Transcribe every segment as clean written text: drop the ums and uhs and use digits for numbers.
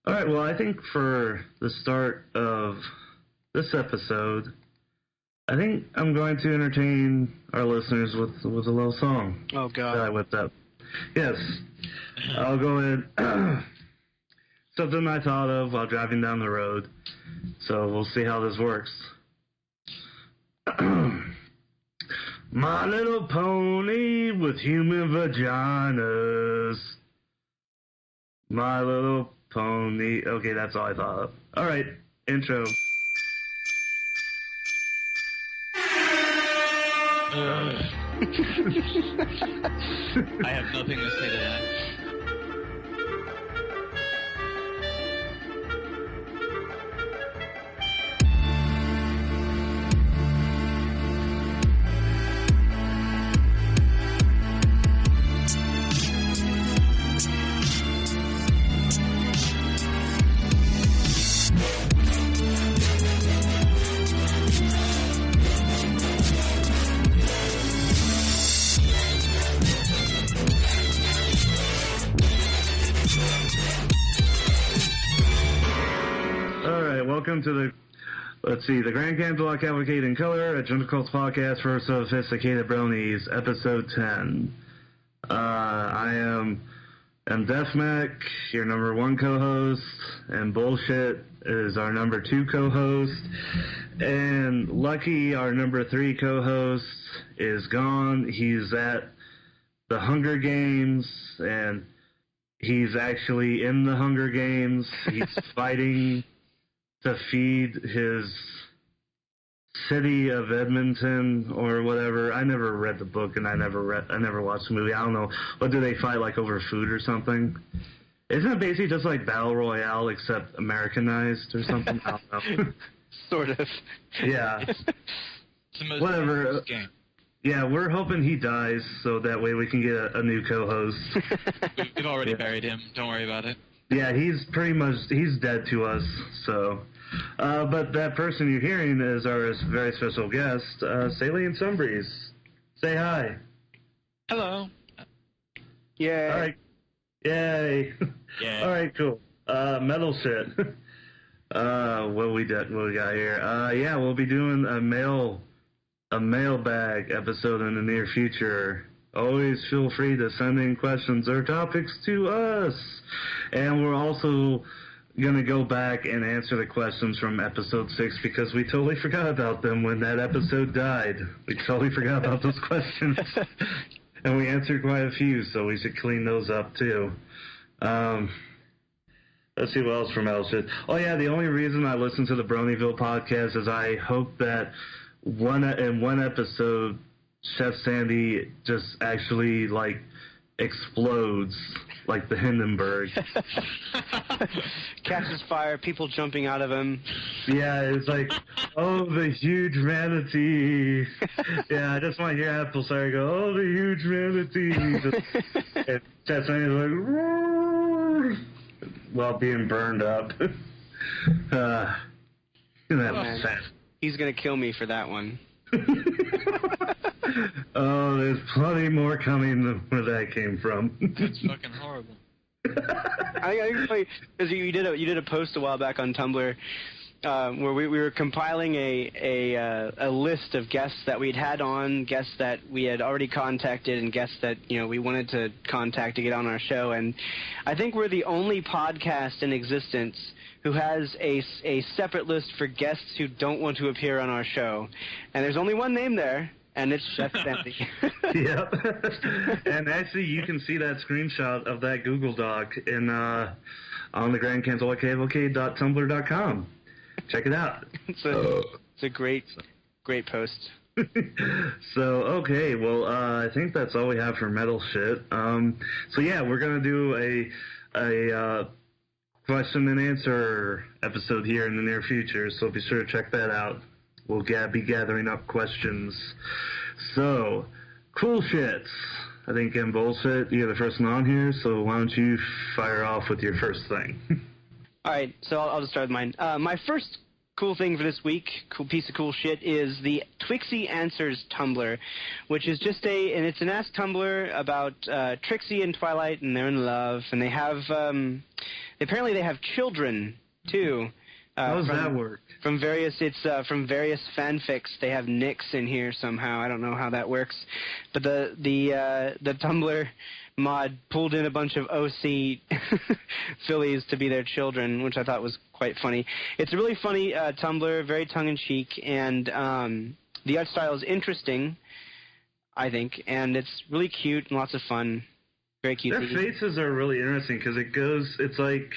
All right, well, I think for the start of this episode, I think I'm going to entertain our listeners with a little song. Oh, God. That I whipped up. Yes. I'll go ahead. Something I thought of while driving down the road. So we'll see how this works. My little pony with human vaginas. My little pony. Okay, that's all I thought of. All right, intro. I have nothing to say to that. Welcome to the Grand Canterlot Cavalcade in Color, a Jungle Cults podcast for sophisticated bronies, episode 10. I am Deathmech, your number 1 co-host, and Bullshit is our number 2 co-host, and Lucky, our number 3 co-host, is gone. He's at the Hunger Games, and he's actually in the Hunger Games. He's fighting to feed his city of Edmonton or whatever. I never read the book and I never watched the movie. I don't know. What do they fight, like over food or something? Isn't it basically just like Battle Royale except Americanized or something? I don't know. Sort of. Yeah. It's the most whatever. Game. Yeah, we're hoping he dies so that way we can get a new co-host. We've already buried him. Don't worry about it. Yeah, he's dead to us, so. But that person you're hearing is our very special guest, Salient Sunbreeze. Say hi. Hello. Yay. All right. Yay. Yeah. All right, cool. Metal shit. What we got here? Yeah, we'll be doing a mailbag episode in the near future. Always feel free to send in questions or topics to us. And we're also going to go back and answer the questions from episode 6 because we totally forgot about them when that episode died. We totally forgot about those questions. And we answered quite a few, so we should clean those up too. Let's see what else from Elshit. Oh yeah, the only reason I listen to the Bronyville podcast is I hope that in one episode Chef Sandy just actually, like, explodes, like the Hindenburg. Catches fire, people jumping out of him. Yeah, it's like, oh, the huge manatee. Yeah, I just want to hear Apple Cider go, oh, the huge manatee. And Chef Sandy's like, roar, while being burned up. That was sad. He's going to kill me for that one. Oh, there's plenty more coming than where that came from. That's fucking horrible. I think because you did a post a while back on Tumblr where we were compiling a list of guests that we'd had on, guests that we had already contacted, and guests that we wanted to contact to get on our show. And I think we're the only podcast in existence who has a separate list for guests who don't want to appear on our show. And there's only one name there, and it's Chef Sandy. Yep. And actually, you can see that screenshot of that Google Doc on the Grand Canterlot Cavalcade.tumblr.com. Check it out. It's a great post. So, okay, well, I think that's all we have for metal shit. So yeah, we're gonna do a question and answer episode here in the near future, so be sure to check that out. We'll be gathering up questions. So, cool shits. I think in Bullshit, you're the first one on here, so why don't you fire off with your first thing? All right, so I'll just start with mine. My first cool thing for this week, cool piece of cool shit, is the Twixie Answers Tumblr, which is just and it's an Ask Tumblr about Trixie and Twilight, and they're in love, and they have, apparently they have children, too. How does that work? From various fanfics. They have Nicks in here somehow. I don't know how that works, but the Tumblr mod pulled in a bunch of OC fillies to be their children, which I thought was quite funny. It's a really funny Tumblr, very tongue-in-cheek, and the art style is interesting, I think, and it's really cute and lots of fun. Very cute. Their faces are really interesting because it's like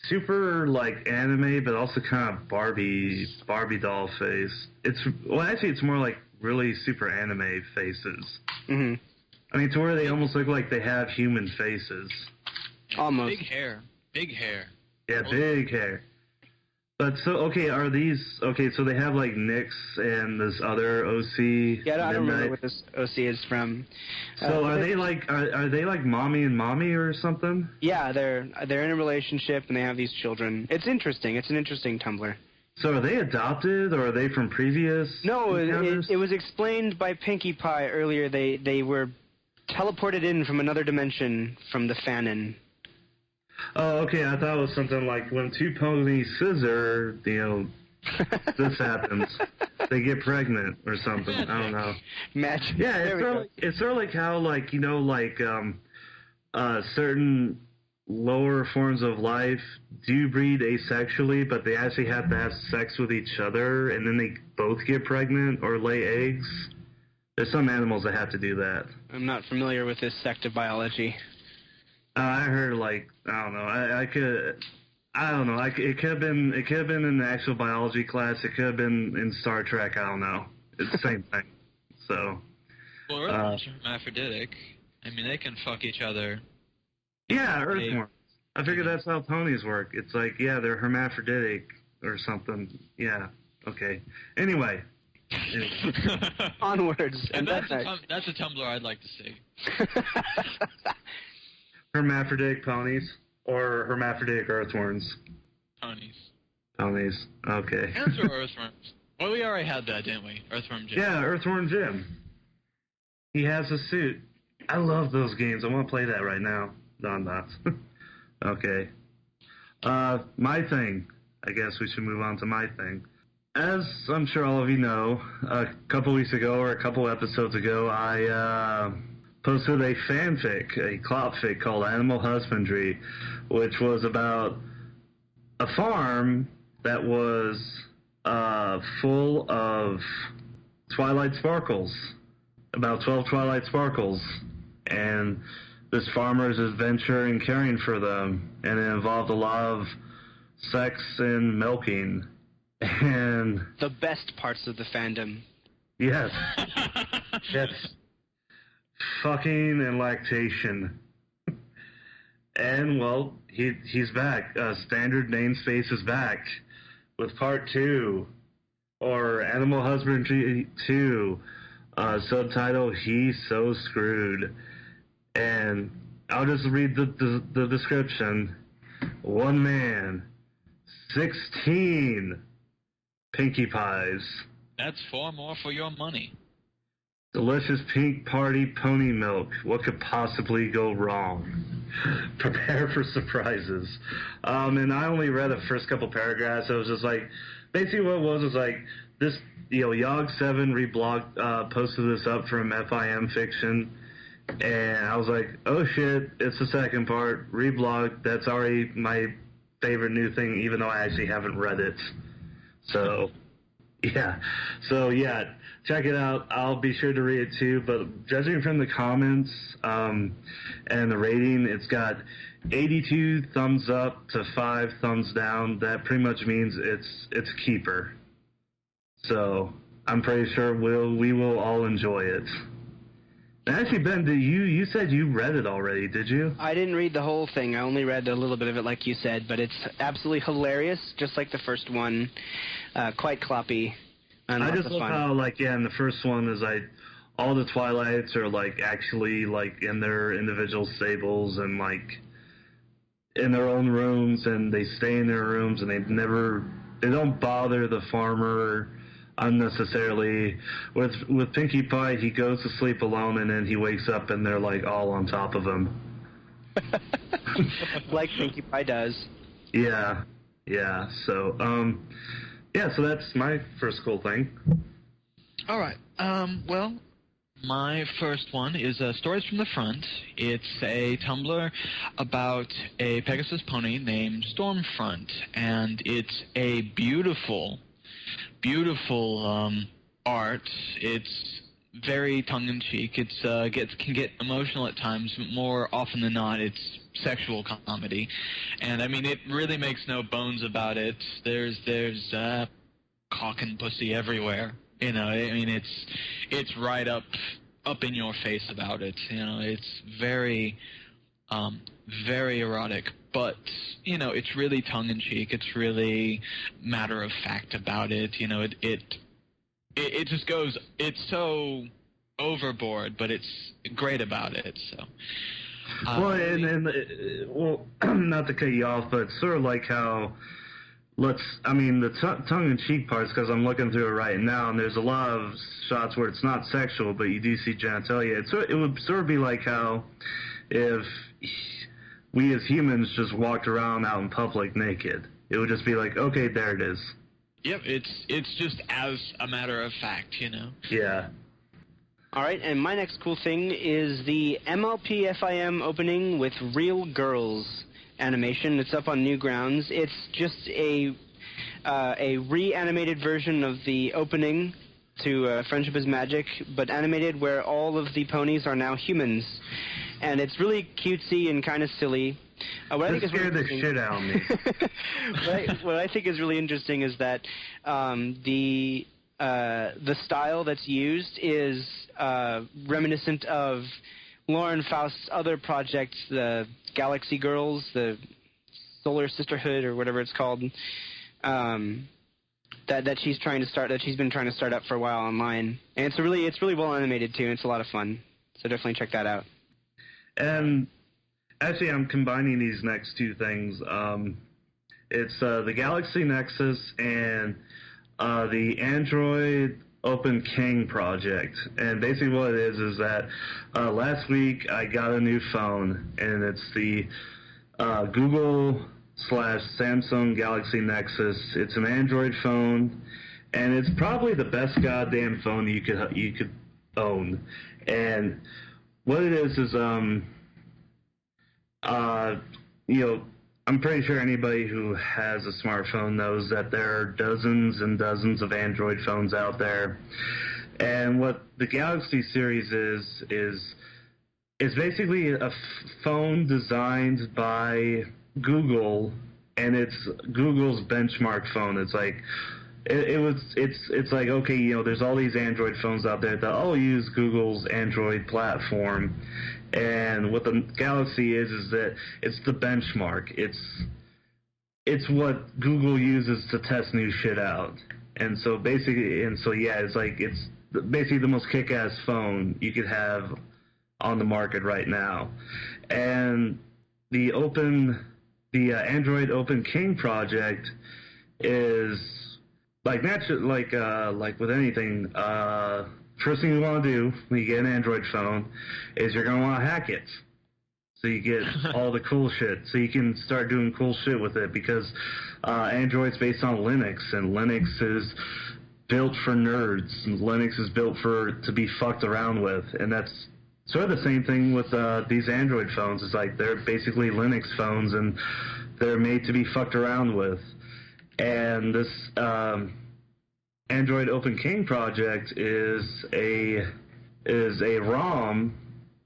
super like anime, but also kind of Barbie doll face. Actually, it's more like really super anime faces. Mm-hmm. I mean, to where they almost look like they have human faces. Almost. Big hair. Yeah, big hair. But so so they have like Nyx and this other OC. Yeah, I don't remember what this OC is from. So are they like mommy and mommy or something? Yeah, they're in a relationship and they have these children. It's interesting. It's an interesting Tumblr. So are they adopted or are they from previous? No, it was explained by Pinkie Pie earlier. They were teleported in from another dimension from the Fanon. Oh, okay. I thought it was something like when two ponies scissor, this happens. They get pregnant or something. I don't know. Magic. Yeah, it's sort of like how, like, certain lower forms of life do breed asexually, but they actually have to have sex with each other, and then they both get pregnant or lay eggs. There's some animals that have to do that. I'm not familiar with this sect of biology. I heard, like, I don't know. I don't know. It could have been in the actual biology class. It could have been in Star Trek. I don't know. It's the same thing. So. Well, Earthworms are hermaphroditic. I mean, they can fuck each other. Yeah, earthworms. I figure that's how ponies work. It's like, yeah, they're hermaphroditic or something. Yeah. Okay. Anyway. Onwards. And that's a Tumblr I'd like to see. Hermaphroditic ponies or hermaphroditic earthworms? Ponies. Okay. Answer earthworms. Well, we already had that, didn't we? Earthworm Jim. Yeah, Earthworm Jim. He has a suit. I love those games. I want to play that right now. No, I'm not. Okay. My thing. I guess we should move on to my thing. As I'm sure all of you know, a couple weeks ago or a couple episodes ago, I posted a fanfic, a clopfic called Animal Husbandry, which was about a farm that was full of Twilight Sparkles, about 12 Twilight Sparkles, and this farmer's adventure in caring for them, and it involved a lot of sex and milking, and the best parts of the fandom. Yes. Yes. Fucking and lactation. And, well, he's back. Standard Namespace is back with Part 2, or Animal Husbandry 2, subtitle, He's So Screwed. And I'll just read the description. One man, 16 Pinkie Pies. That's 4 more for your money. Delicious pink party pony milk. What could possibly go wrong? Prepare for surprises. And I only read the first couple paragraphs. It was just like, basically what it was like, this, Yog7 reblogged, posted this up from FIM Fiction. And I was like, oh shit, it's the second part. Reblogged. That's already my favorite new thing, even though I actually haven't read it. So, yeah. So, yeah, check it out. I'll be sure to read it too. But judging from the comments and the rating, it's got 82 thumbs up to 5 thumbs down. That pretty much means it's a keeper. So, I'm pretty sure we will all enjoy it. Actually, Ben, you said you read it already, did you? I didn't read the whole thing. I only read a little bit of it, like you said, but it's absolutely hilarious, just like the first one. Quite cloppy. And I lots just of love fun. how, like, yeah, in the first one is, like, all the Twilights are, like, actually, like, in their individual stables and, like, in their own rooms, and they stay in their rooms, and they never don't bother the farmer unnecessarily. With Pinkie Pie, he goes to sleep alone and then he wakes up and they're like all on top of him. Like Pinkie Pie does. Yeah. So, so that's my first cool thing. All right. Well, my first one is Stories from the Front. It's a Tumblr about a Pegasus pony named Stormfront, and it's a beautiful art. It's very tongue-in-cheek. It can get emotional at times, but more often than not, it's sexual comedy. And I mean, it really makes no bones about it. There's cock and pussy everywhere. You know, I mean, it's right up in your face about it. You know, it's very erotic, but you know, it's really tongue-in-cheek. It's really matter-of-fact about it. You know, it just goes. It's so overboard, but it's great about it. So. Well, not to cut you off, but it's sort of like how. The tongue-in-cheek parts, because I'm looking through it right now, and there's a lot of shots where it's not sexual, but you do see genitalia. It would sort of be like how if we as humans just walked around out in public naked. It would just be like, okay, there it is. Yep, it's just as a matter of fact, you know. Yeah. All right, and my next cool thing is the MLP FIM opening with Real Girls animation. It's up on Newgrounds. It's just a reanimated version of the opening to Friendship is Magic, but animated where all of the ponies are now humans. And it's really cutesy and kind of silly. That scared the shit out of me. What I think is really interesting is that the style that's used is reminiscent of Lauren Faust's other projects, the Galaxy Girls, the Solar Sisterhood, or whatever it's called, that she's trying to start, that she's been trying to start up for a while online. And it's really well animated too. It's a lot of fun, so definitely check that out. And actually, I'm combining these next two things. It's the Galaxy Nexus and the Android Open King project. And basically what it is that last week I got a new phone, and it's the Google/Samsung Galaxy Nexus. It's an Android phone, and it's probably the best goddamn phone you could own. And what it is I'm pretty sure anybody who has a smartphone knows that there are dozens and dozens of Android phones out there. And what the Galaxy series is basically a phone designed by Google, and it's Google's benchmark phone. It's like it's like, okay, you know, there's all these Android phones out there that all use Google's Android platform. And what the Galaxy is that it's the benchmark. It's what Google uses to test new shit out. And so basically, it's like it's basically the most kick-ass phone you could have on the market right now. And the Android Open King project is like with anything. First thing you want to do when you get an Android phone is you're going to want to hack it. So you get all the cool shit. So you can start doing cool shit with it, because Android's based on Linux, and Linux is built for nerds, and Linux is built to be fucked around with. And that's sort of the same thing with these Android phones. It's like they're basically Linux phones, and they're made to be fucked around with. And this Android Open King project is a ROM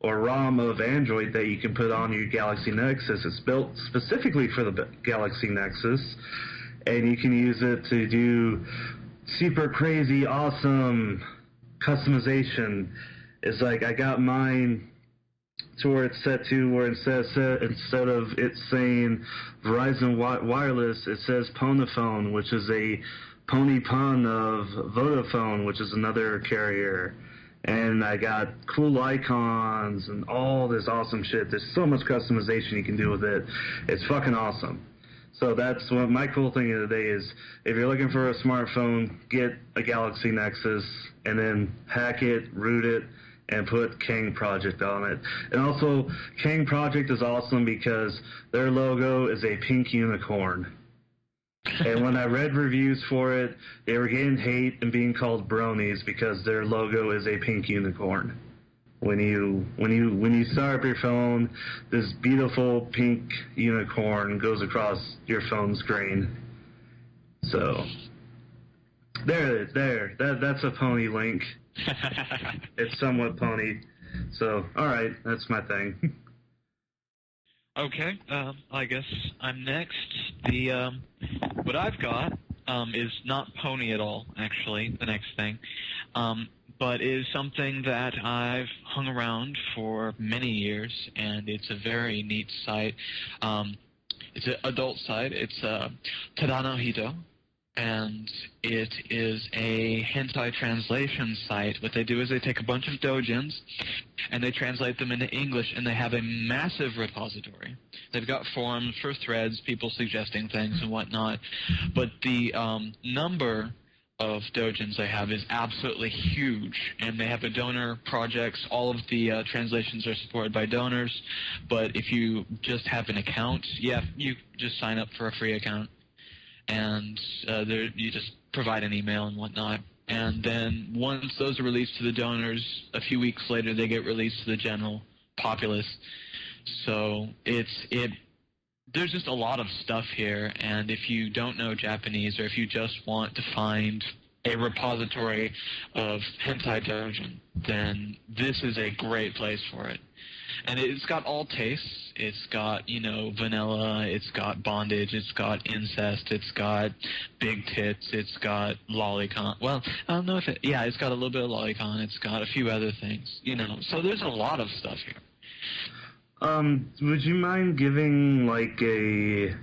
or ROM of Android that you can put on your Galaxy Nexus. It's built specifically for the Galaxy Nexus, and you can use it to do super crazy, awesome customization. It's like I got mine to where it's set to where instead of it saying Verizon Wireless, it says Ponaphone, which is a pony pun of Vodafone, which is another carrier. And I got cool icons and all this awesome shit. There's so much customization you can do with it. It's fucking awesome. So that's what my cool thing of the day is. If you're looking for a smartphone, get a Galaxy Nexus and then hack it, root it, and put King Project on it. And also, King Project is awesome because their logo is a pink unicorn. And when I read reviews for it, they were getting hate and being called bronies because their logo is a pink unicorn. When you start up your phone, this beautiful pink unicorn goes across your phone screen. So that's a pony link. It's somewhat pony. So all right, that's my thing. Okay, I guess I'm next. What I've got is not pony at all, actually, the next thing, but is something that I've hung around for many years, and it's a very neat site. It's an adult site. It's Tadanohito, and it is a hentai translation site. What they do is they take a bunch of doujins and they translate them into English, and they have a massive repository. They've got forums for threads, people suggesting things and whatnot, but the number of doujins they have is absolutely huge, and they have a donor projects. All of the translations are supported by donors, but if you just have an account, you just sign up for a free account, and you just provide an email and whatnot. And then once those are released to the donors, a few weeks later they get released to the general populace. So there's just a lot of stuff here, and if you don't know Japanese, or if you just want to find a repository of hentai doujin, then this is a great place for it. And it's got all tastes. It's got, vanilla, it's got bondage, it's got incest, it's got big tits, it's got lolicon. Well, I don't know if it's got a little bit of lolicon, it's got a few other things, So there's a lot of stuff here. Would you mind giving, like, a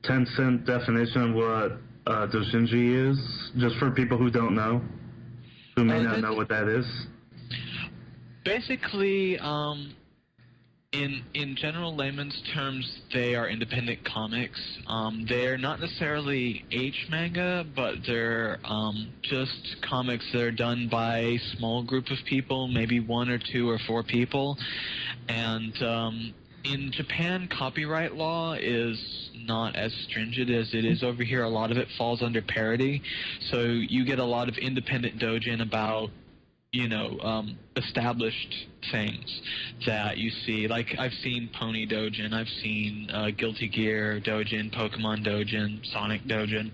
10-cent definition of what doujinshi is, just for people who don't know, who may not know what that is? Basically, in general layman's terms, they are independent comics. They're not necessarily H-manga, but they're just comics that are done by a small group of people, maybe 1 or 2 or 4 people. And in Japan, copyright law is not as stringent as it is over here. A lot of it falls under parody. So you get a lot of independent doujin about established things that you see. Like, I've seen Pony Doujin, I've seen Guilty Gear Doujin, Pokemon Doujin, Sonic Doujin.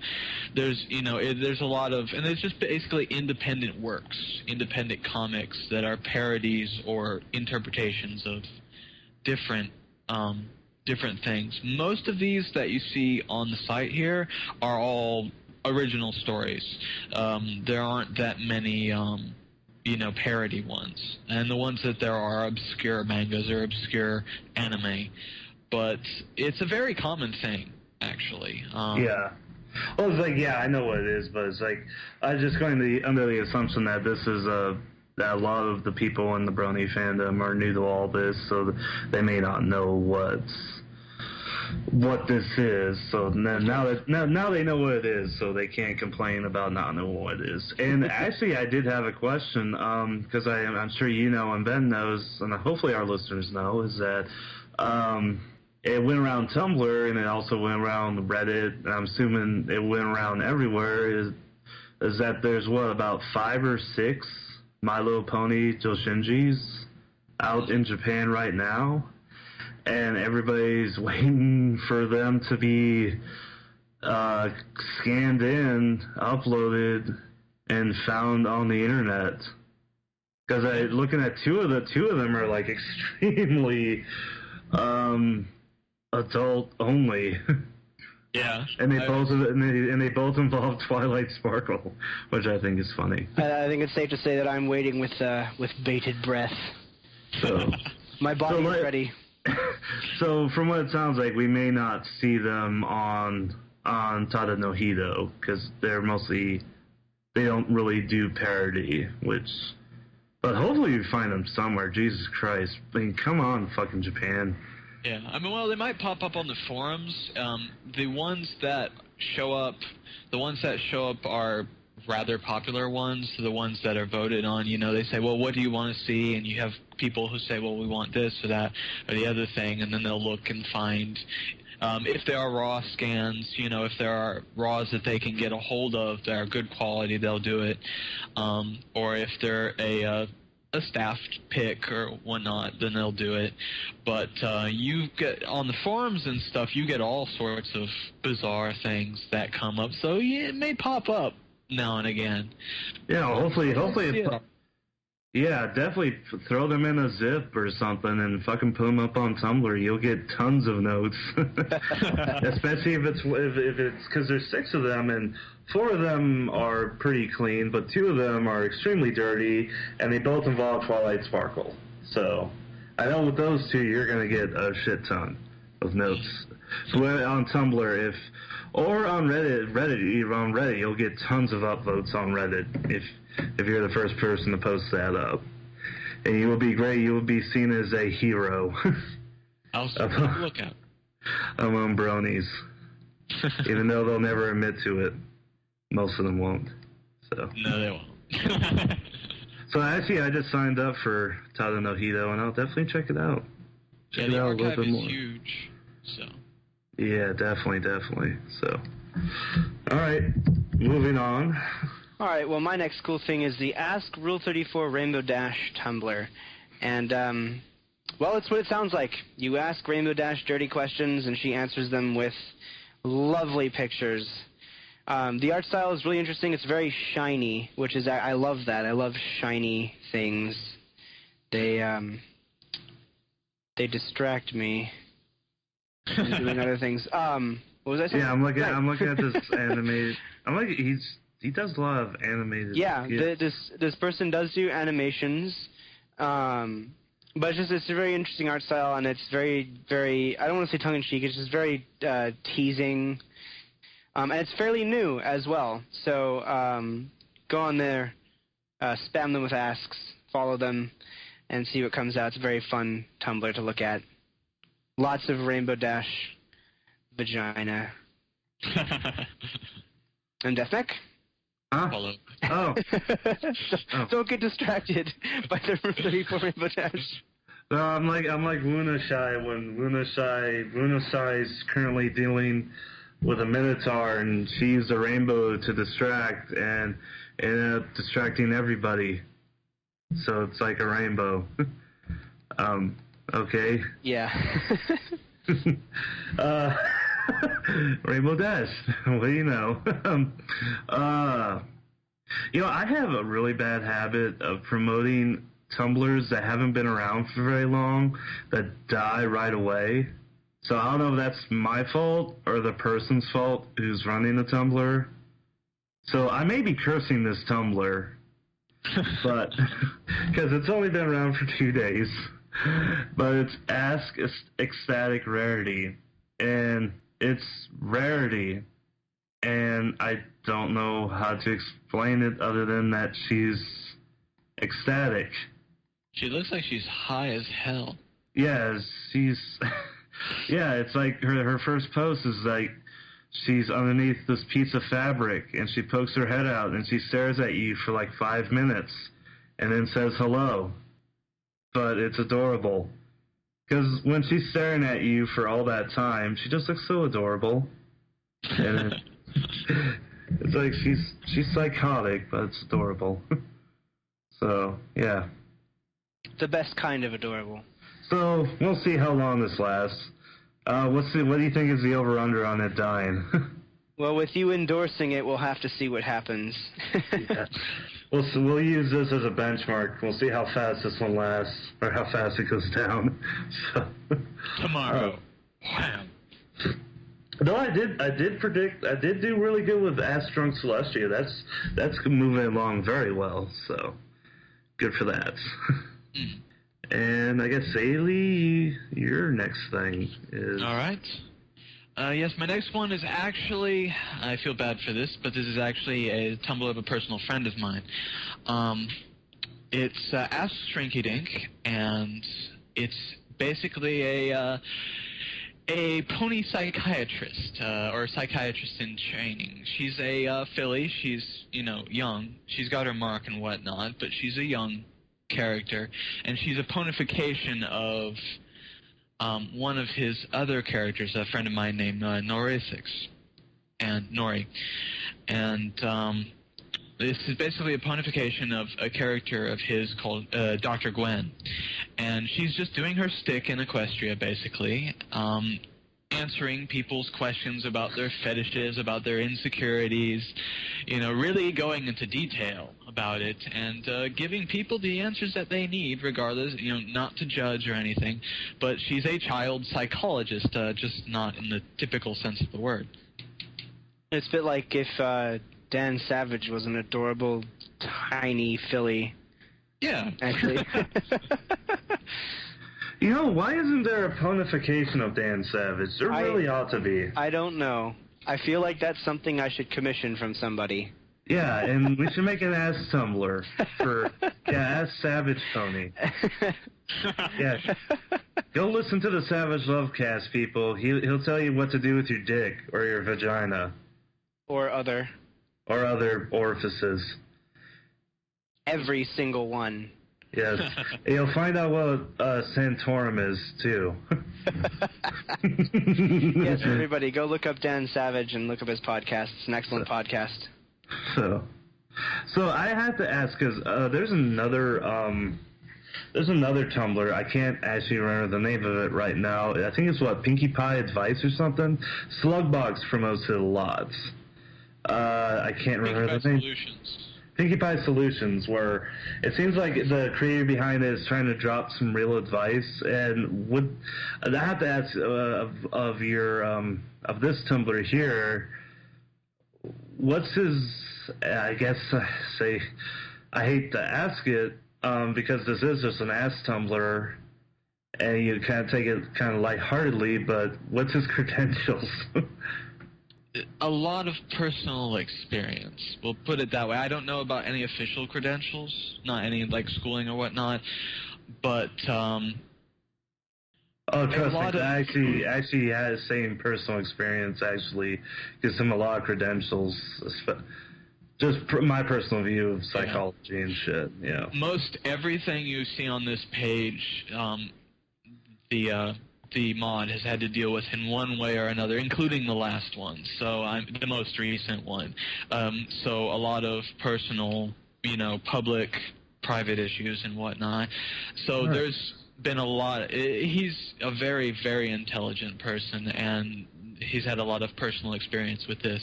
There's, there's a lot of, and it's just basically independent works, independent comics that are parodies or interpretations of different things. Most of these that you see on the site here are all original stories. There aren't that many parody ones. And the ones that there are obscure mangas or obscure anime. But it's a very common thing, actually. Yeah. Well, it's like, I know what it is, but it's like, I was just going under the assumption that this is that a lot of the people in the Brony fandom are new to all this, so they may not know what this is. So now they know what it is, so they can't complain about not knowing what it is. And actually, I did have a question, because I'm sure you know and Ben knows, and hopefully our listeners know, is that it went around Tumblr and it also went around Reddit, and I'm assuming it went around everywhere, is that there's about 5 or 6 My Little Pony doujinshis out in Japan right now, and everybody's waiting for them to be scanned in, uploaded, and found on the internet. Because looking at two of them are like extremely adult only. Yeah, and they both involve Twilight Sparkle, which I think is funny. I think it's safe to say that I'm waiting with bated breath. So my body is ready. So from what it sounds like, we may not see them on Tadanohito, because they don't really do parody, but hopefully we find them somewhere. Jesus Christ. I mean, come on, fucking Japan. Yeah, I mean, well, they might pop up on the forums. The ones that show up are rather popular ones. The ones that are voted on, they say, well, what do you want to see? And you have people who say, well, we want this or that or the other thing, and then they'll look and find if there are raw scans, if there are raws that they can get a hold of that are good quality, they'll do it. Or if they're a staffed pick or whatnot, then they'll do it. But you get on the forums and stuff, you get all sorts of bizarre things that come up. So yeah, it may pop up now and again. Yeah, hopefully yeah, definitely throw them in a zip or something and fucking put them up on Tumblr. You'll get tons of notes, especially if it's because there's 6 of them and 4 of them are pretty clean, but 2 of them are extremely dirty, and they both involve Twilight Sparkle. So I know with those 2, you're gonna get a shit ton of notes. So on Tumblr, or on Reddit, you'll get tons of upvotes on Reddit if you're the first person to post that up. And you will be great. You will be seen as a hero. I'll look out. Among bronies. Even though they'll never admit to it. Most of them won't. So. No, they won't. So actually, I just signed up for Tada no Hito, and I'll definitely check it out. Check it out a little bit more. Huge, so. Yeah, definitely. So, all right, moving on. All right, well, my next cool thing is the Ask Rule 34 Rainbow Dash Tumblr. And, well, it's what it sounds like. You ask Rainbow Dash dirty questions, and she answers them with lovely pictures. The art style is really interesting. It's very shiny, which is, I love that. I love shiny things. They distract me from doing other things. What was I saying? Yeah, I'm looking at this animated. He does a lot of animated. Yeah, this person does do animations, but it's a very interesting art style, and it's very, very, I don't want to say tongue-in-cheek, it's just very teasing, and it's fairly new as well. So go on there, spam them with asks, follow them, and see what comes out. It's a very fun Tumblr to look at. Lots of Rainbow Dash vagina. And Deathneck? Huh? Follow. Oh. Don't get distracted by the 34 Rainbow Dash. No, I'm like Luna Shy when Luna Shy is currently dealing with a Minotaur, and she used a rainbow to distract and ended up distracting everybody. So it's like a rainbow. Okay. Yeah. Rainbow Dash. What do you know? I have a really bad habit of promoting Tumblrs that haven't been around for very long, that die right away. So I don't know if that's my fault or the person's fault who's running the Tumblr. So I may be cursing this Tumblr, but because it's only been around for 2 days. But it's Ask Ecstatic Rarity, and it's rarity, and I don't know how to explain it other than that she's ecstatic. She looks like she's high as hell. Yeah, she's... yeah, it's like her first post is like she's underneath this piece of fabric, and she pokes her head out, and she stares at you for like 5 minutes, and then says hello. But it's adorable. Because when she's staring at you for all that time, she just looks so adorable. And it's like she's psychotic, but it's adorable. So, yeah. The best kind of adorable. So, we'll see how long this lasts. What do you think is the over-under on it dying? Well, with you endorsing it, we'll have to see what happens. Yeah. We'll use this as a benchmark. We'll see how fast this one lasts, or how fast it goes down. So, tomorrow. Wow. No, I did do really good with Ask Drunk Celestia. That's moving along very well. So, good for that. And I guess Ailey, your next thing is... All right. Yes, my next one is actually, I feel bad for this, but this is actually a Tumblr of a personal friend of mine. It's Ask Shrinky Dink, and it's basically a pony psychiatrist, or psychiatrist in training. She's a filly. She's, young. She's got her mark and whatnot, but she's a young character, and she's a ponification of one of his other characters, a friend of mine named Nori. And this is basically a ponification of a character of his called Dr. Gwen. And she's just doing her stick in Equestria, basically, answering people's questions about their fetishes, about their insecurities, really going into detail about it, and giving people the answers that they need, regardless, not to judge or anything. But she's a child psychologist, just not in the typical sense of the word. It's a bit like if Dan Savage was an adorable, tiny filly. Yeah. Actually. Why isn't there a ponification of Dan Savage? There really ought to be. I don't know. I feel like that's something I should commission from somebody. Yeah, and we should make an ass tumbler for, Ass Savage Pony. Yeah. Go listen to the Savage Lovecast, people. He'll tell you what to do with your dick or your vagina. Or other orifices. Every single one. Yes. You'll find out what Santorum is, too. Yes, everybody, go look up Dan Savage and look up his podcast. It's an excellent podcast. So I have to ask, because there's another Tumblr. I can't actually remember the name of it right now. I think it's, Pinkie Pie Advice or something? Slugbox promotes it a lot. I can't remember the name. Solutions. Pinkie Pie Solutions, where it seems like the creator behind it is trying to drop some real advice. And I have to ask of this Tumblr here, what's his? I guess I hate to ask it because this is just an ass Tumblr, and you kind of take it kind of lightheartedly. But what's his credentials? A lot of personal experience. We'll put it that way. I don't know about any official credentials, not any schooling or whatnot, but trust me, actually has same personal experience. Actually, gives him a lot of credentials. Just my personal view of psychology and shit. Yeah. Most everything you see on this page, the mod has had to deal with in one way or another, including the last one. So the most recent one. So a lot of personal, public, private issues and whatnot. So there's been a lot. He's a very, very intelligent person, and he's had a lot of personal experience with this.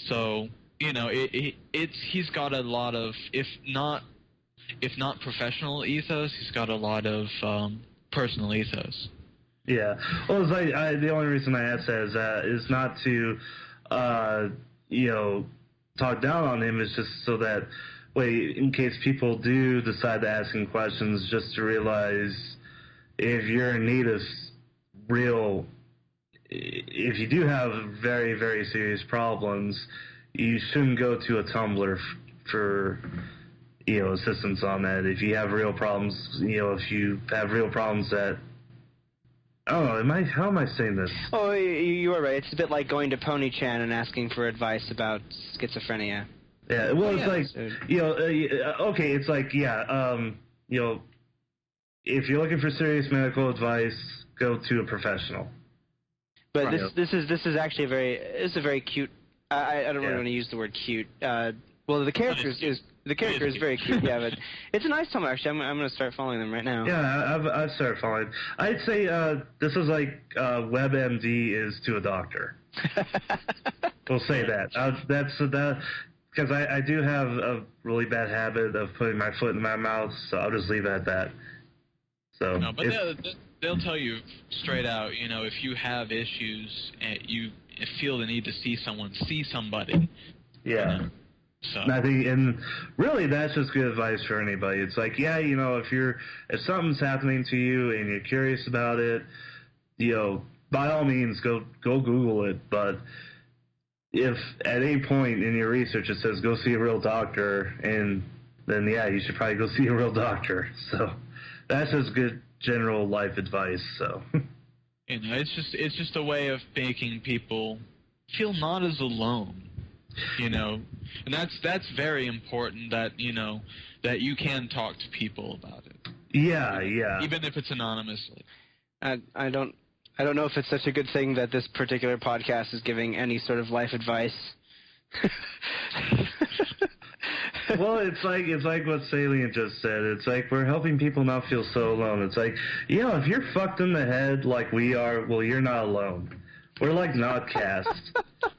So he's got a lot of, if not professional ethos, he's got a lot of personal ethos. Yeah. Well, it's like the only reason I ask that is not to, talk down on him. It's just so that in case people do decide to ask him questions, just to realize if you're in need of if you do have very, very serious problems, you shouldn't go to a Tumblr for assistance on that. If you have real problems, if you have real problems that. Oh, how am I saying this? Oh, you are right. It's a bit like going to PonyChan and asking for advice about schizophrenia. Yeah, well, it's like, okay, it's like, if you're looking for serious medical advice, go to a professional. But this is actually a very cute. I don't really want to use the word cute. Well, the character is very cute. Yeah, but it's a nice Tumblr actually. I'm going to start following them right now. Yeah, I've started following. I'd say this is like WebMD is to a doctor. We'll say that. Because I do have a really bad habit of putting my foot in my mouth, so I'll just leave it at that. So. No, but they'll tell you straight out. If you have issues and you feel the need to see someone, see somebody. Yeah. So. And I think, and really, that's just good advice for anybody. It's like, if something's happening to you and you're curious about it, by all means, go Google it. But if at any point in your research it says go see a real doctor, and then you should probably go see a real doctor. So that's just good general life advice. So, it's just a way of making people feel not as alone. And that's very important. That that you can talk to people about it. Yeah. Even if it's anonymously. I don't know if it's such a good thing that this particular podcast is giving any sort of life advice. Well, it's like what Salient just said. It's like we're helping people not feel so alone. It's like, if you're fucked in the head like we are, well, you're not alone. We're like Nodcast.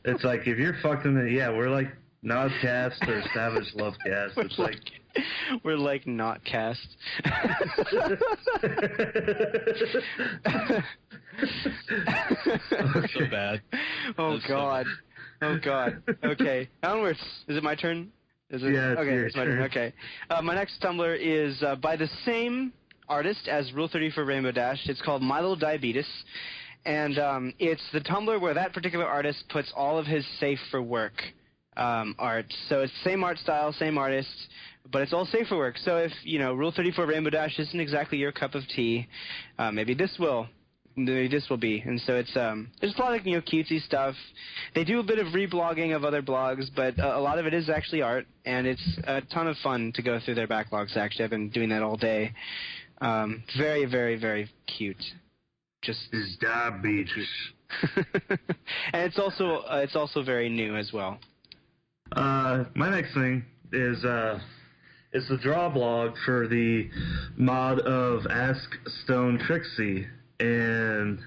It's like if you're fucked in the we're like Nodcast or Savage Lovecast. It's like we're like Notcast. So bad. Oh God. Okay, onwards. Is it my turn? Is it? Yeah, it's my turn. Okay. My next Tumblr is by the same artist as Rule 30 for Rainbow Dash. It's called My Little Diabetes. And it's the Tumblr where that particular artist puts all of his safe for work art. So it's the same art style, same artist, but it's all safe for work. So if, Rule 34 Rainbow Dash isn't exactly your cup of tea, maybe this will be. And so it's there's a lot of, cutesy stuff. They do a bit of reblogging of other blogs, but a lot of it is actually art, and it's a ton of fun to go through their backlogs, actually. I've been doing that all day. Very, very, very cute. Just is diabetes. And it's also very new as well. My next thing is the draw blog for the mod of Ask Stone Trixie, and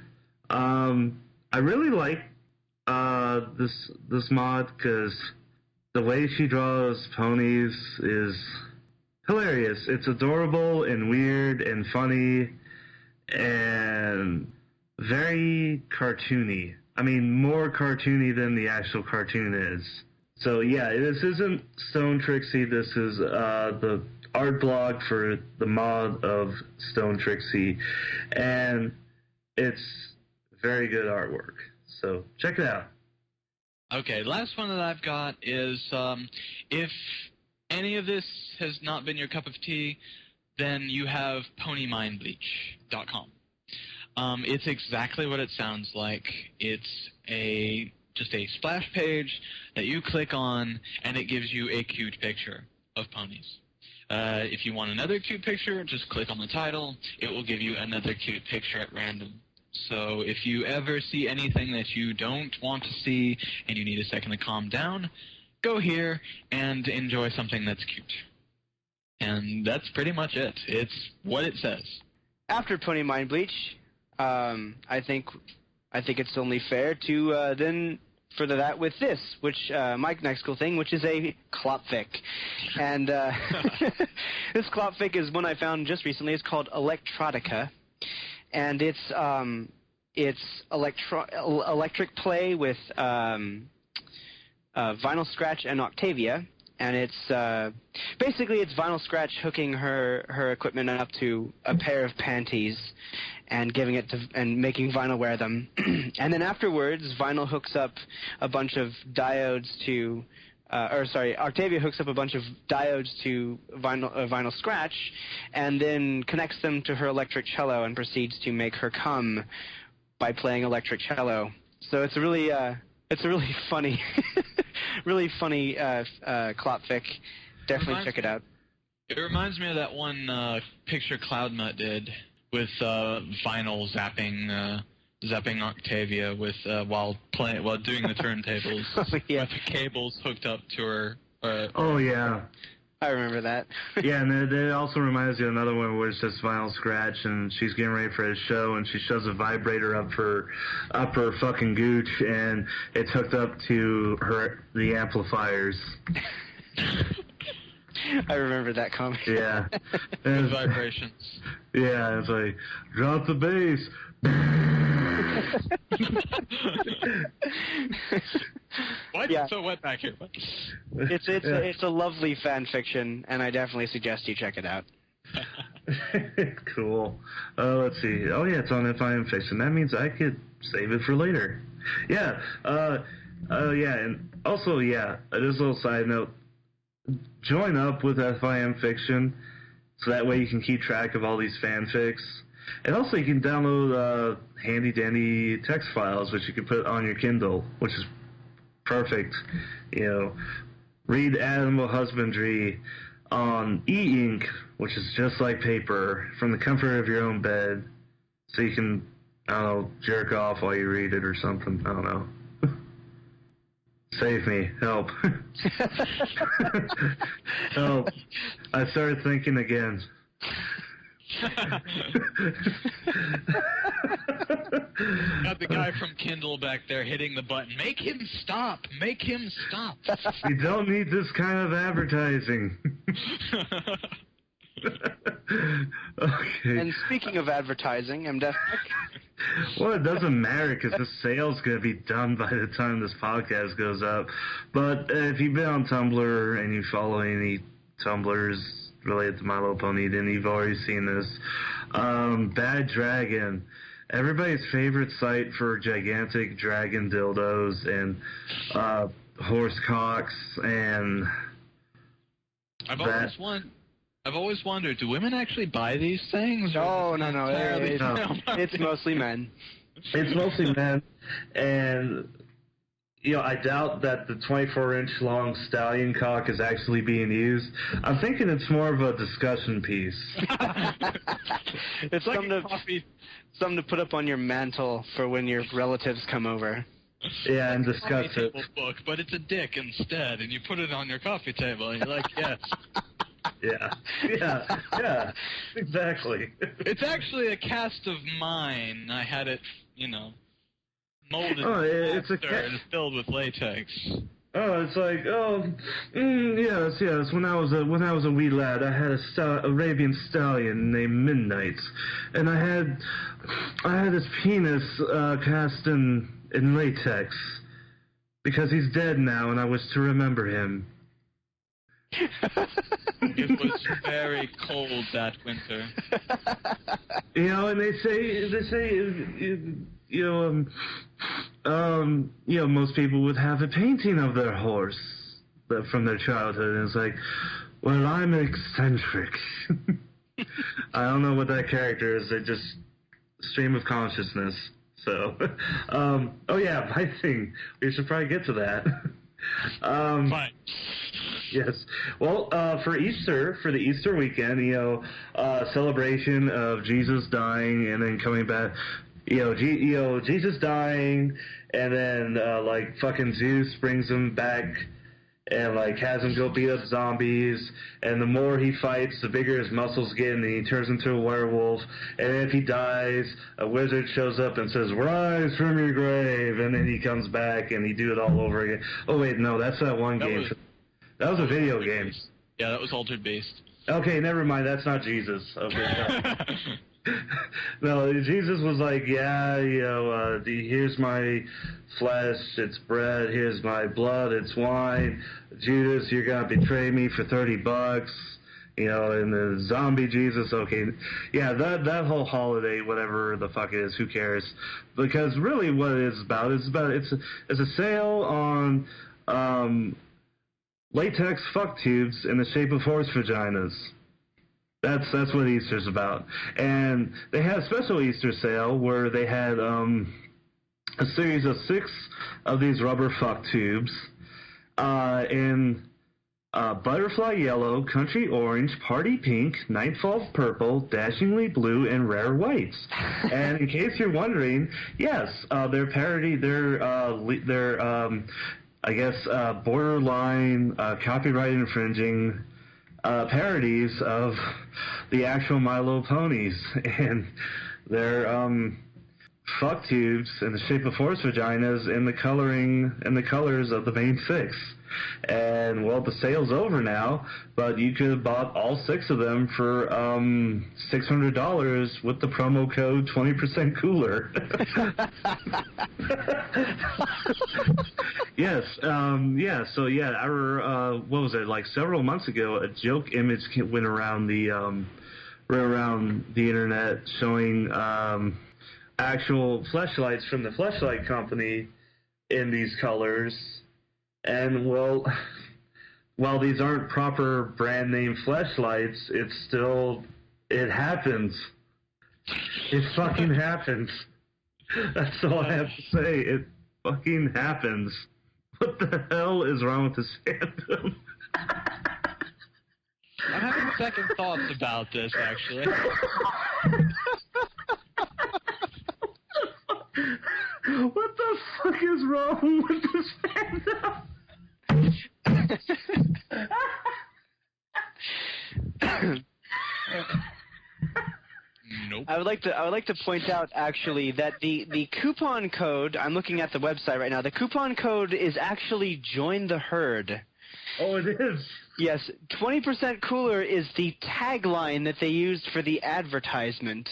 I really like this mod because the way she draws ponies is hilarious. It's adorable and weird and funny and very cartoony. I mean, more cartoony than the actual cartoon is. So yeah, this isn't Stone Trixie. This is the art blog for the mod of Stone Trixie, and it's very good artwork. So check it out. Okay, last one that I've got is if any of this has not been your cup of tea, then you have PonyMindBleach.com. It's exactly what it sounds like. It's just a splash page that you click on, and it gives you a cute picture of ponies. If you want another cute picture, just click on the title. It will give you another cute picture at random. So if you ever see anything that you don't want to see and you need a second to calm down, go here and enjoy something that's cute. And that's pretty much it. It's what it says. After Pony Mind Bleach, I think it's only fair to then further that with this, which my next cool thing, which is a Klopfic. And this Klopfic is one I found just recently. It's called Electrotica, and it's electric play with vinyl scratch and Octavia. And it's basically it's Vinyl Scratch hooking her equipment up to a pair of panties and giving it to and making Vinyl wear them. And then afterwards, Vinyl hooks up a bunch of diodes to, Octavia hooks up a bunch of diodes to Vinyl Scratch, and then connects them to her electric cello and proceeds to make her come by playing electric cello. So it's a really funny. Really funny Klopfic. Definitely check it out. It reminds me of that one picture Cloudnut did with Vinyl zapping Octavia with while doing the turntables with the cables hooked up to her. Oh yeah. I remember that. Yeah, and it also reminds you of another one where it's just Vinyl Scratch, and she's getting ready for a show, and she shoves a vibrator up her fucking gooch, and it's hooked up to the amplifiers. I remember that comic. Yeah. And vibrations. Yeah, it's like, drop the bass. Why is it so wet back here? It's a lovely fan fiction, and I definitely suggest you check it out. Cool. Let's see. Oh yeah, it's on FIM Fiction. That means I could save it for later. Yeah. Yeah, and also just a little side note. Join up with FIM Fiction, so that way you can keep track of all these fanfics. And also you can download handy-dandy text files, which you can put on your Kindle, which is perfect. Read Animal Husbandry on e-ink, which is just like paper, from the comfort of your own bed. So you can, I don't know, jerk off while you read it or something. I don't know. Save me. Help. Help. I started thinking again. Got the guy from Kindle back there hitting the button. Make him stop! Make him stop! We don't need this kind of advertising. Okay. And speaking of advertising, MDF. Well, it doesn't matter because the sale's going to be done by the time this podcast goes up. But if you've been on Tumblr and you follow any Tumblrs related to My Little Pony, then you've already seen this. Bad Dragon. Everybody's favorite site for gigantic dragon dildos and horse cocks and... I've always wondered, do women actually buy these things? No. It's mostly men. It's mostly men, and I doubt that the 24-inch long stallion cock is actually being used. I'm thinking it's more of a discussion piece. It's like something to put up on your mantle for when your relatives come over. Yeah, and discuss it. Book, but it's a dick instead, and you put it on your coffee table, and you're like, yes. Yeah, exactly. It's actually a cast of mine. I had it, molded and filled with latex. Oh, it's like, yes. When I was a wee lad, I had a Arabian stallion named Midnight, and I had his penis cast in latex because he's dead now, and I was to remember him. It was very cold that winter. And they say, most people would have a painting of their horse from their childhood, and it's like, well, I'm eccentric. I don't know what that character is. They just stream of consciousness. So, my thing. We should probably get to that. Fine. Yes. Well, for the Easter weekend, celebration of Jesus dying and then coming back. Jesus dying, and then fucking Zeus brings him back and has him go beat up zombies. And the more he fights, the bigger his muscles get, and he turns into a werewolf. And then if he dies, a wizard shows up and says, "Rise from your grave," and then he comes back and he do it all over again. Oh wait, no, that's that one game. That was a video game. Yeah, that was Altered Beast. Okay, never mind. That's not Jesus. Okay. No, Jesus was like, here's my flesh, it's bread. Here's my blood, it's wine. Judas, you're gonna betray me for $30. And the zombie Jesus. Okay, yeah, that whole holiday, whatever the fuck it is, who cares? Because really, what it is about it's a sale on latex fuck tubes in the shape of horse vaginas. That's what Easter's about. And they had a special Easter sale where they had a series of 6 of these rubber fuck tubes in butterfly yellow, country orange, party pink, nightfall purple, dashingly blue, and rare whites. And in case you're wondering, yes, they're parody. They're borderline copyright infringing parodies of the actual My Little Ponies, and they're fuck tubes in the shape of horse vaginas in the colors of the main 6. And well, the sale's over now, but you could have bought all 6 of them for $600 with the promo code 20% cooler. Yes, so what was it, like several months ago, a joke image went around the internet showing actual fleshlights from the Fleshlight Company in these colors. And well, while these aren't proper brand name fleshlights, it happens. It fucking happens. That's all I have to say. It fucking happens. What the hell is wrong with this fandom? I'm having second thoughts about this, actually. What the fuck is wrong with this fandom? Nope. I would like to point out actually that the coupon code, I'm looking at the website right now. The coupon code is actually join the herd. Oh, it is. Yes, 20% cooler is the tagline that they used for the advertisement.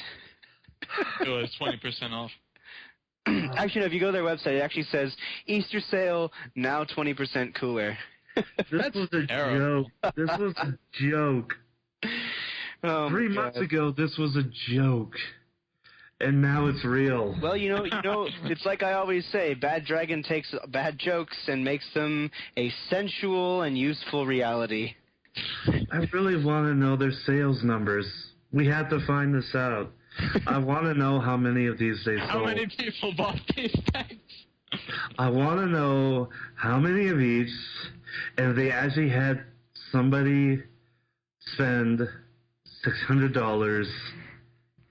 It was 20% off. Actually, no, if you go to their website, it actually says Easter sale, now 20% cooler. This was a joke. This was a joke. Oh, 3 months ago, this was a joke. And now it's real. Well, you know, it's like I always say, Bad Dragon takes bad jokes and makes them a sensual and useful reality. I really want to know their sales numbers. We have to find this out. I want to know how many of these they sold. How many people bought these things? I want to know how many of each, and if they actually had somebody spend $600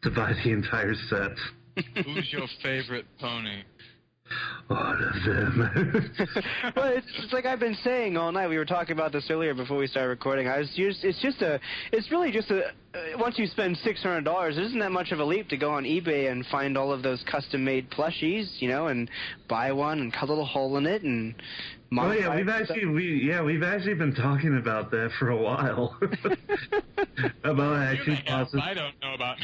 to buy the entire set. Who's your favorite pony? All of them. Well, it's like I've been saying all night. We were talking about this earlier before we started recording. It's really just a. Once you spend $600, it isn't that much of a leap to go on eBay and find all of those custom-made plushies, you know, and buy one and cut a little hole in it and. Oh yeah, we've actually been talking about that for a while. About actually possibly. I don't know about.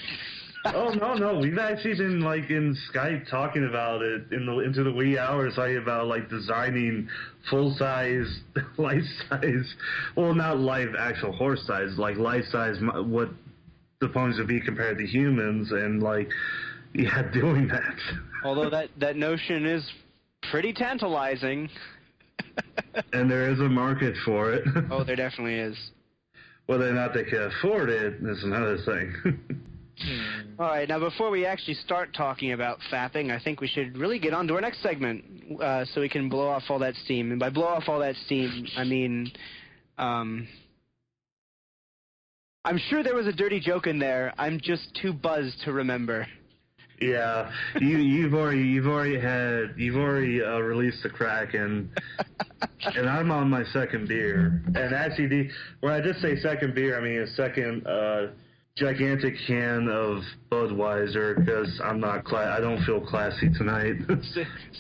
Oh no, we've actually been like in Skype talking about it into the wee hours, talking about like designing full size, life size, well not life actual horse size, like life size what the ponies would be compared to humans, and like doing that. Although that notion is pretty tantalizing. And there is a market for it. Oh, there definitely is. Whether or not they can afford it is another thing. All right, now before we actually start talking about fapping, I think we should really get on to our next segment so we can blow off all that steam. And by blow off all that steam, I mean, I'm sure there was a dirty joke in there. I'm just too buzzed to remember. Yeah, you've already released the crack, and I'm on my second beer. And actually, when I just say second beer, I mean a second gigantic can of Budweiser, because I'm not I don't feel classy tonight.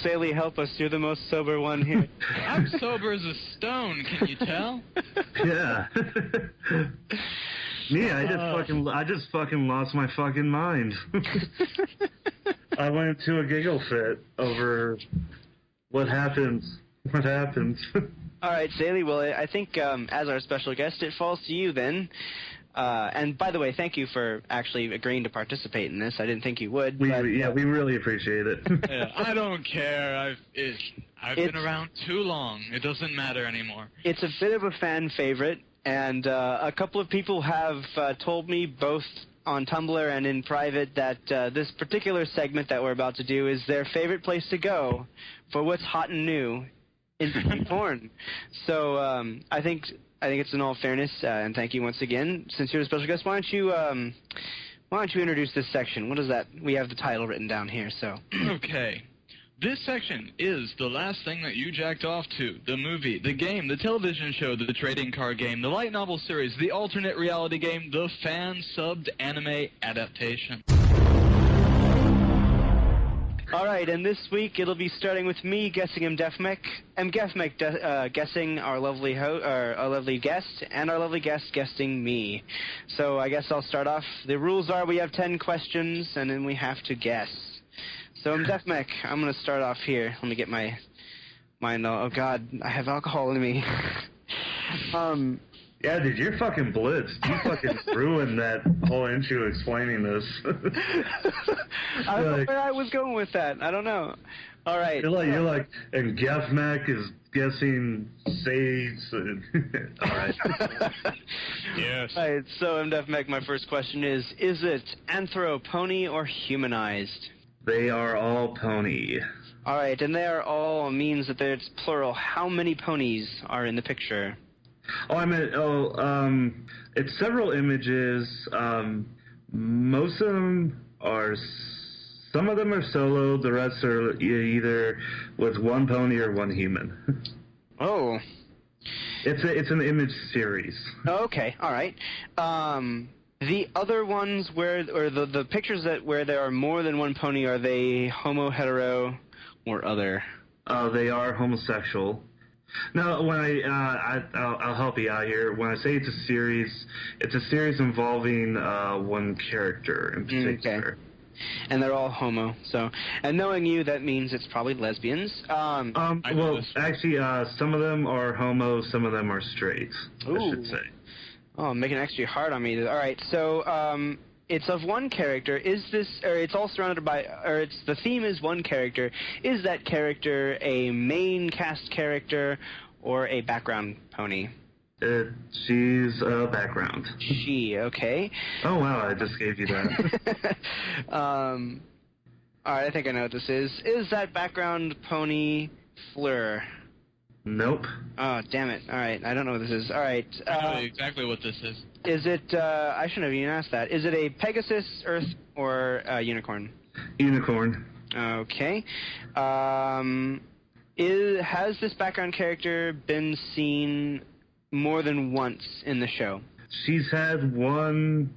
Saley, help us. You're the most sober one here. I'm sober as a stone. Can you tell? Yeah. Yeah, I just fucking lost my fucking mind. I went into a giggle fit over what happens. What happens? All right, Saley. Well, I think as our special guest, it falls to you then. And by the way, thank you for actually agreeing to participate in this. I didn't think you would. We really appreciate it. Yeah, I don't care. I've been around too long. It doesn't matter anymore. It's a bit of a fan favorite. And a couple of people have told me, both on Tumblr and in private, that this particular segment that we're about to do is their favorite place to go for what's hot and new in porn. So I think it's in all fairness, and thank you once again. Since you're the special guest, why don't you introduce this section? What is that? We have the title written down here. So okay. This section is the last thing that you jacked off to: the movie, the game, the television show, the trading card game, the light novel series, the alternate reality game, the fan-subbed anime adaptation. All right, and this week it'll be starting with me guessing Gefmek, guessing our lovely our lovely guest, and our lovely guest guessing me. So I guess I'll start off. The rules are we have 10 questions, and then we have to guess. So, Defmek, I'm going to start off here. Let me get my oh God, I have alcohol in me. Yeah, dude, you're fucking blitzed. You fucking ruined that whole intro explaining this. I don't know where I was going with that. I don't know. All right. You're like, and Gefmac is guessing Sades. All right. Yes. All right, so MDefMech, my first question is it anthro-pony or humanized? They are all pony. All right, and they are all means that it's plural. How many ponies are in the picture? Oh, I meant, it's several images. Most of them are, some of them are solo, the rest are either with one pony or one human. Oh. It's an image series. Okay, all right. The other ones or the pictures where there are more than one pony, are they homo, hetero, or other? They are homosexual. No, when I'll help you out here. When I say it's a series involving one character in particular. Okay. And they're all homo. So, and knowing you, that means it's probably lesbians. Well, actually, some of them are homo, some of them are straight. Ooh. I should say. Oh, making it extra hard on me. All right, so it's of one character. It's all surrounded by, the theme is one character. Is that character a main cast character or a background pony? She's a background. She, okay. Oh, wow, I just gave you that. All right, I think I know what this is. Is that background pony Fleur? Nope. Oh, damn it. All right, I don't know what this is. All right. I know exactly what this is. Is it, I shouldn't have even asked that. Is it a Pegasus, Earth, or a unicorn? Unicorn. Okay. Has this background character been seen more than once in the show? She's had one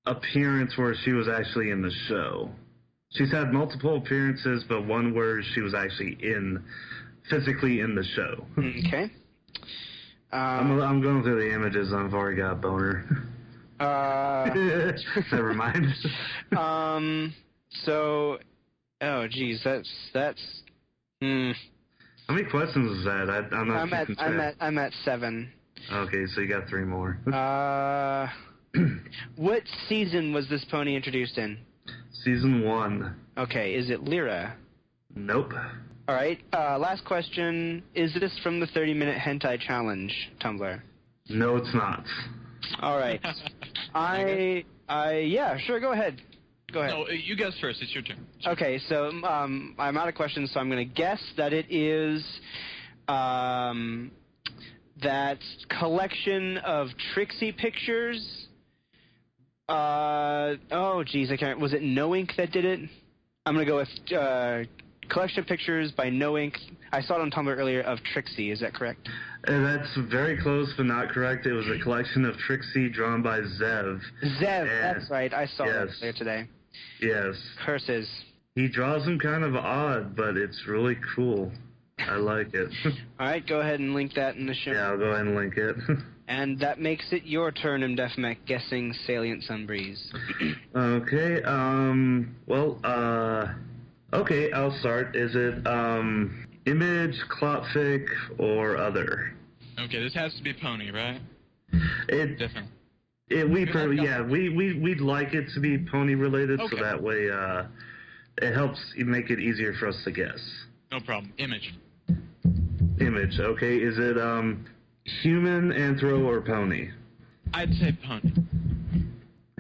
appearance where she was actually in the show. She's had multiple appearances, but one where she was actually physically in the show. Okay. I'm going through the images. I've already got a boner. Never mind. So, oh geez, that's. How many questions is that? I'm at 7. Okay, so you got 3 more. What season was this pony introduced in? Season 1. Okay, is it Lyra? Nope. All right, last question. Is this from the 30-minute hentai challenge, Tumblr? No, it's not. All right. Yeah, sure, go ahead. Go ahead. No, you guess first. It's your turn. Okay, so I'm out of questions, so I'm going to guess that it is that collection of Trixie pictures. Oh, geez, I can't. Was it No Ink that did it? I'm going to go with collection of pictures by No Ink. I saw it on Tumblr earlier of Trixie. Is that correct? That's very close, but not correct. It was a collection of Trixie drawn by Zev. Zev, that's right. I saw that earlier today. Yes. Curses. He draws them kind of odd, but it's really cool. I like it. All right, go ahead and link that in the show. Yeah, I'll go ahead and link it. And that makes it your turn, MDefMech, guessing Salient Sunbreeze. Okay, okay, I'll start. Is it, image, clotfic, or other? Okay, this has to be pony, right? Definitely. We'd like it to be pony related, so that way, it helps make it easier for us to guess. No problem. Image. Image, okay. Is it, human, anthro, or pony? I'd say pony.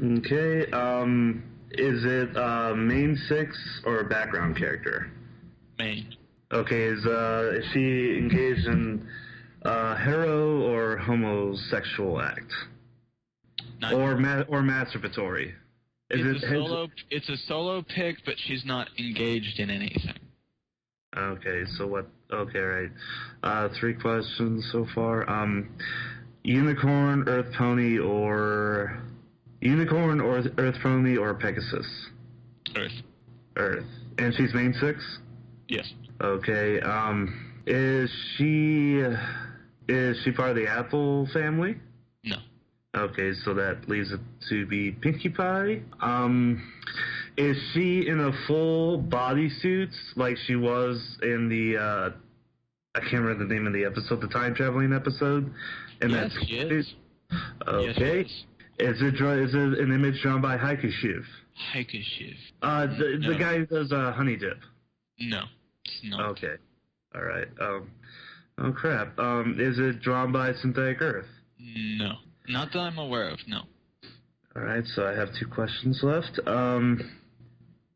Okay, is it, main 6 or a background character? Main. Okay, is she engaged in, hetero or homosexual act? Or masturbatory? It's a solo pick, but she's not engaged in anything. Okay, so what? Okay, right. 3 questions so far. Unicorn, Earth Pony, or Earth Pony, or Pegasus? Earth. Earth. And she's main 6? Yes. Okay. Is she part of the Apple family? No. Okay, so that leaves it to be Pinkie Pie. Is she in a full bodysuit like she was in the, I can't remember the name of the episode, the time traveling episode? Yes, she is. Okay. Yes, Is it an image drawn by Haikushiv? Haikushiv. The guy who does Honey Dip. No, it's not. Okay. All right. Oh crap. Is it drawn by Synthetic Earth? No, not that I'm aware of. No. All right. So I have 2 questions left.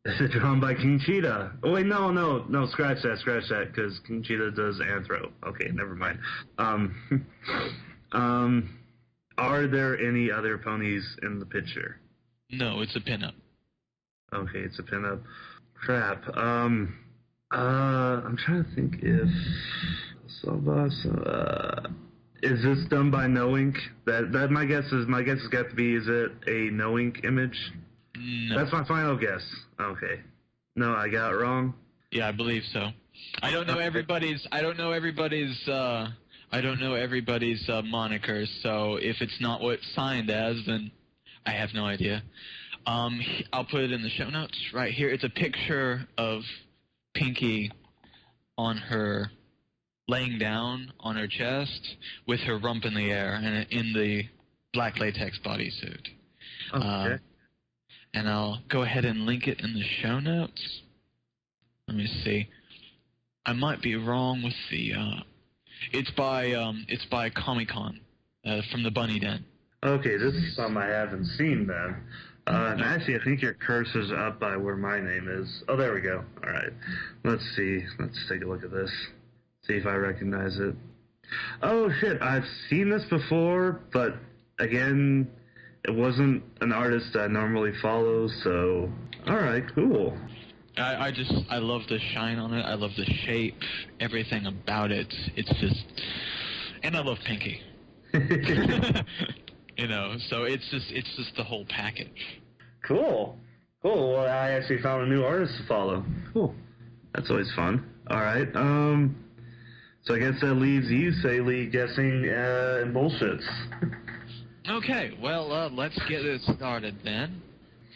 Is it drawn by King Cheetah? Oh wait, no. Scratch that, because King Cheetah does Anthro. Okay, never mind. Are there any other ponies in the picture? No, it's a pinup. Okay, it's a pinup. Crap. I'm trying to think if is this done by No Ink? That my guess has got to be. Is it a No Ink image? No. That's my final guess. Okay. No, I got it wrong. Yeah, I believe so. I don't know everybody's monikers. So if it's not what it's signed as, then I have no idea. I'll put it in the show notes right here. It's a picture of Pinky on her, laying down on her chest with her rump in the air and in the black latex bodysuit. Okay. And I'll go ahead and link it in the show notes. Let me see. I might be wrong with the. It's by Comic-Con from the Bunny Den. Okay, this is something I haven't seen then. And actually, I think your cursor's up by where my name is. Oh, there we go. All right. Let's see. Let's take a look at this. See if I recognize it. Oh, shit. I've seen this before, but again, it wasn't an artist I normally follow, so... All right, cool. I love the shine on it. I love the shape, everything about it. It's just... And I love Pinky. You know, so it's just the whole package. Cool. Well, I actually found a new artist to follow. Cool. That's always fun. All right. So I guess that leaves you, Saley, guessing and bullshits. Okay. Well, let's get it started then.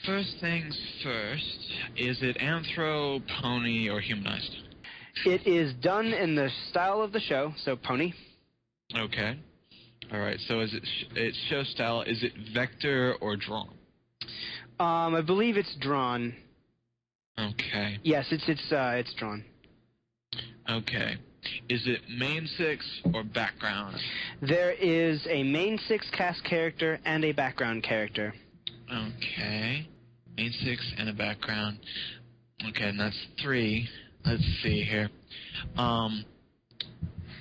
First things first. Is it anthro, pony, or humanized? It is done in the style of the show, so pony. Okay. All right. So is it's show style? Is it vector or drawn? I believe it's drawn. Okay. Yes, it's drawn. Okay. Is it main 6 or background? There is a main 6 cast character and a background character. Okay. Main 6 and a background. Okay, and that's 3. Let's see here.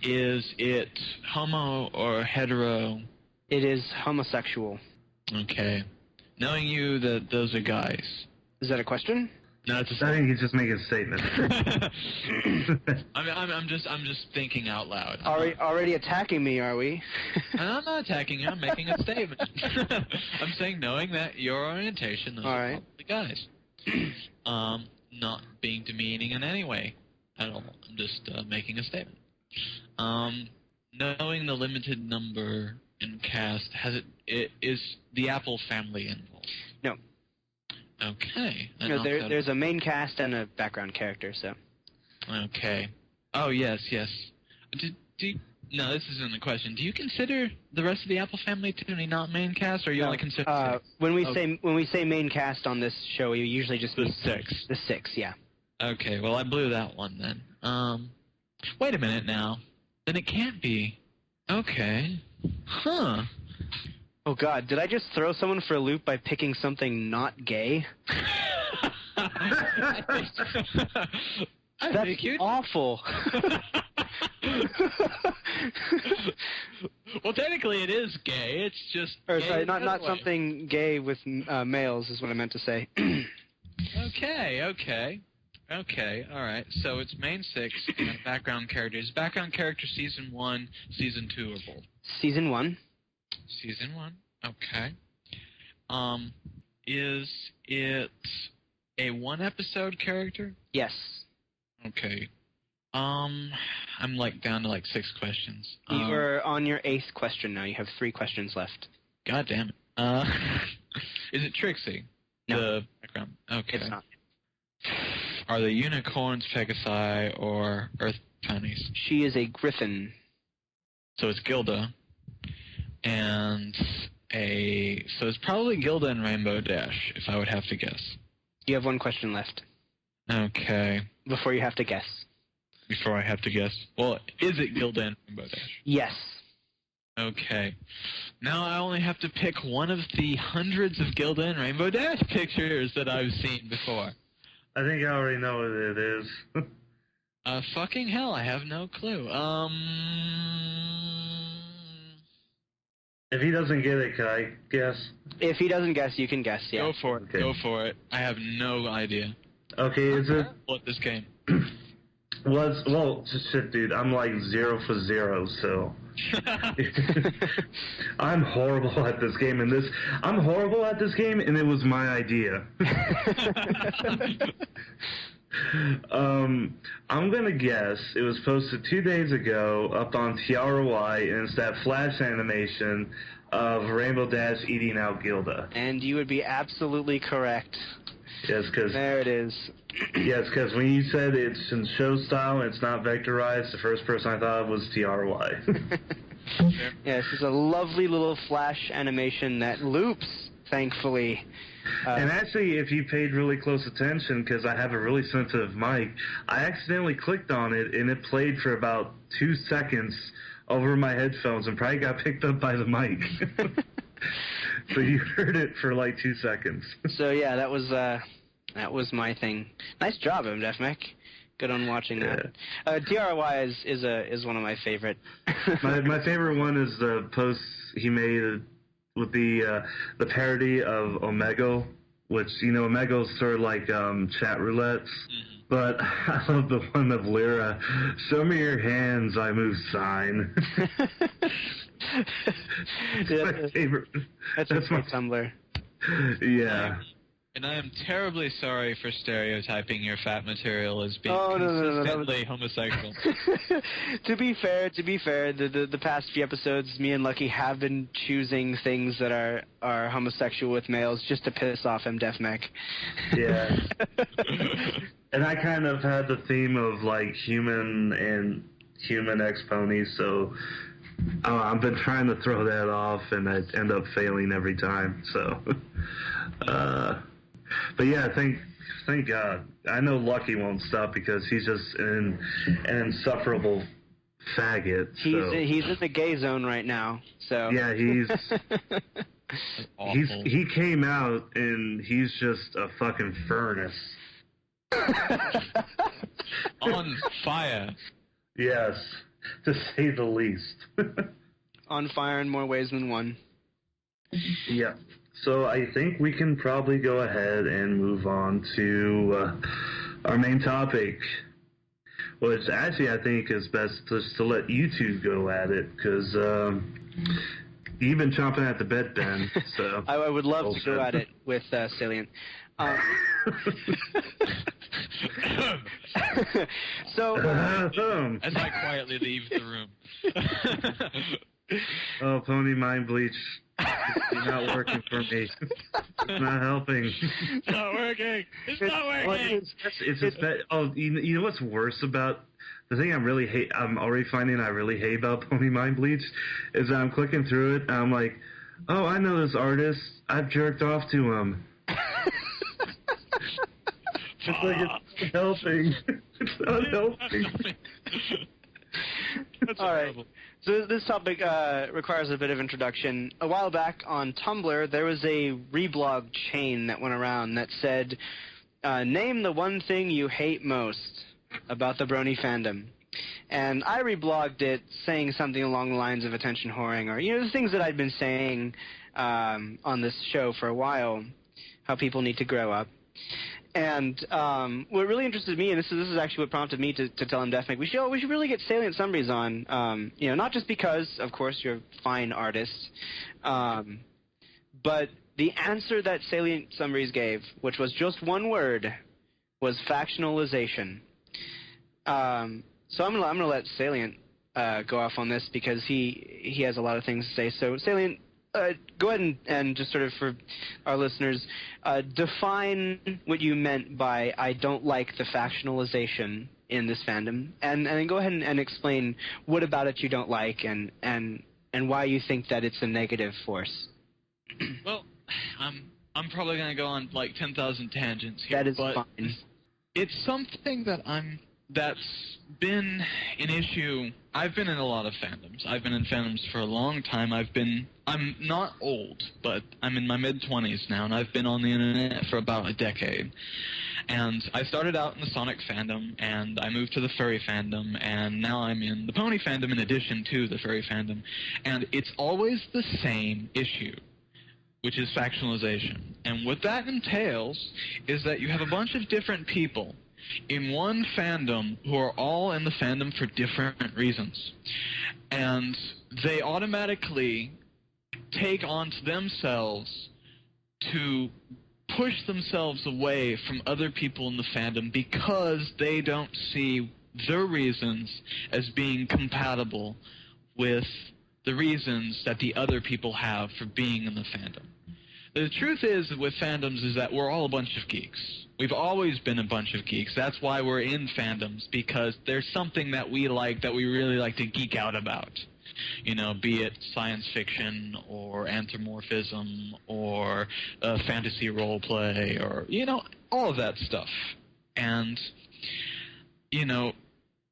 Is it homo or hetero? It is homosexual. Okay. Knowing you that those are guys. Is that a question? No, it's a I think he's just making a statement. I'm just thinking out loud. Already attacking me, are we? I'm not attacking you. I'm making a statement. I'm saying knowing that your orientation, those are probably guys. Not being demeaning in any way at all. I'm just making a statement. Knowing the limited number in cast, is the Apple family involved? No. Okay. No, there's a main cast and a background character, so. Okay. Oh, yes. No, this isn't a question. Do you consider the rest of the Apple family to be not main cast, or you only consider 6? When we say main cast on this show, we usually just mean 6. The 6, yeah. Okay, well, I blew that one then. Wait a minute now. Then it can't be. Okay. Huh. Oh, God, did I just throw someone for a loop by picking something not gay? That's awful. Well, technically it is gay. It's just... Or, sorry, not something gay with males is what I meant to say. Okay, all right. So it's main 6 and background characters. Background character Season 1, Season 2, or both? Season 1. Season 1, okay. Is it a one-episode character? Yes. Okay. I'm down to 6 questions. You are on your 8th question now. You have 3 questions left. God damn it. Is it Trixie? No. The background. Okay. It's not. Are they unicorns, Pegasi, or Earth ponies? She is a griffin. So it's Gilda. and so it's probably Gilda and Rainbow Dash, if I would have to guess. You have one question left. Okay. Before you have to guess. Before I have to guess. Well, is it Gilda and Rainbow Dash? Yes. Okay. Now I only have to pick one of the hundreds of Gilda and Rainbow Dash pictures that I've seen before. I think I already know what it is. Fucking hell, I have no clue. If he doesn't get it, can I guess? If he doesn't guess, you can guess, yeah. Go for it. Okay. Go for it. I have no idea. Okay, is it... What this game? Well, shit, dude, I'm like 0 for 0, so... I'm horrible at this game, and it was my idea. I'm gonna guess it was posted 2 days ago up on TRY, and it's that flash animation of Rainbow Dash eating out Gilda. And you would be absolutely correct. Yes, because... There it is. Yes, because when you said it's in show style and it's not vectorized, the first person I thought of was TRY. Yes, it's a lovely little flash animation that loops, thankfully. And actually, if you paid really close attention, because I have a really sensitive mic, I accidentally clicked on it, and it played for about 2 seconds over my headphones and probably got picked up by the mic. So you heard it for like 2 seconds. So yeah, that was my thing. Nice job, MDefMech. Good on watching that. TRY is one of my favorite. my favorite one is the post he made with the parody of Omegle, which, you know, Omegle's sort of like chat roulettes. But I love the one of Lyra. Show me your hands, I move sign. My favorite. That's my Tumblr. Yeah. And I am terribly sorry for stereotyping your fat material as being no, consistently homosexual. To be fair, the past few episodes, me and Lucky have been choosing things that are homosexual with males just to piss off MDefMech. Yeah. And I kind of had the theme of like human ex-ponies, so I've been trying to throw that off, and I end up failing every time. So, but yeah, thank God. I know Lucky won't stop because he's just an insufferable faggot. He's in the gay zone right now. So yeah, he came out and he's just a fucking furnace. On fire. Yes, to say the least. On fire in more ways than one. Yeah. So I think we can probably go ahead and move on to our main topic, which actually I think is best just to let you two go at it, because you've been chomping at the bit, Ben. So I would love to go at it with Salient. So as I quietly leave the room. Oh, Pony Mind Bleach. It's not working for me. It's not helping. It's not working. It's not working. It's just bad. Oh, you know what's worse about the thing I'm already finding I really hate about Pony Mind Bleach is I'm clicking through it and I'm like, oh, I know this artist. I've jerked off to him. It's like it's helping. It's not helping. That's all right. terrible. So this topic requires a bit of introduction. A while back on Tumblr, there was a reblog chain that went around that said, name the one thing you hate most about the Brony fandom. And I reblogged it saying something along the lines of attention whoring, or, you know, the things that I'd been saying on this show for a while, how people need to grow up. And what really interested me, and this is actually what prompted me to tell MDefMech, we should really get Salient Summaries on. You know, not just because, of course, you're fine artists, but the answer that Salient Summaries gave, which was just one word, was factionalization. So I'm gonna let Salient go off on this because he has a lot of things to say. So Salient, go ahead and just sort of for our listeners, define what you meant by I don't like the factionalization in this fandom, and then go ahead and explain what about it you don't like, and and why you think that it's a negative force. Well, I'm probably going to go on like 10,000 tangents here. That is but fine. It's something that's been an issue. I've been in a lot of fandoms. I've been in fandoms for a long time. I'm not old, but I'm in my mid-20s now, and I've been on the internet for about a decade. And I started out in the Sonic fandom, and I moved to the furry fandom, and now I'm in the pony fandom in addition to the furry fandom. And it's always the same issue, which is factionalization. And what that entails is that you have a bunch of different people in one fandom who are all in the fandom for different reasons. And they automatically take onto themselves to push themselves away from other people in the fandom because they don't see their reasons as being compatible with the reasons that the other people have for being in the fandom. The truth is with fandoms is that we're all a bunch of geeks. We've always been a bunch of geeks. That's why we're in fandoms, because there's something that we like that we really like to geek out about. You know, be it science fiction or anthropomorphism or fantasy role play or, you know, all of that stuff. And, you know,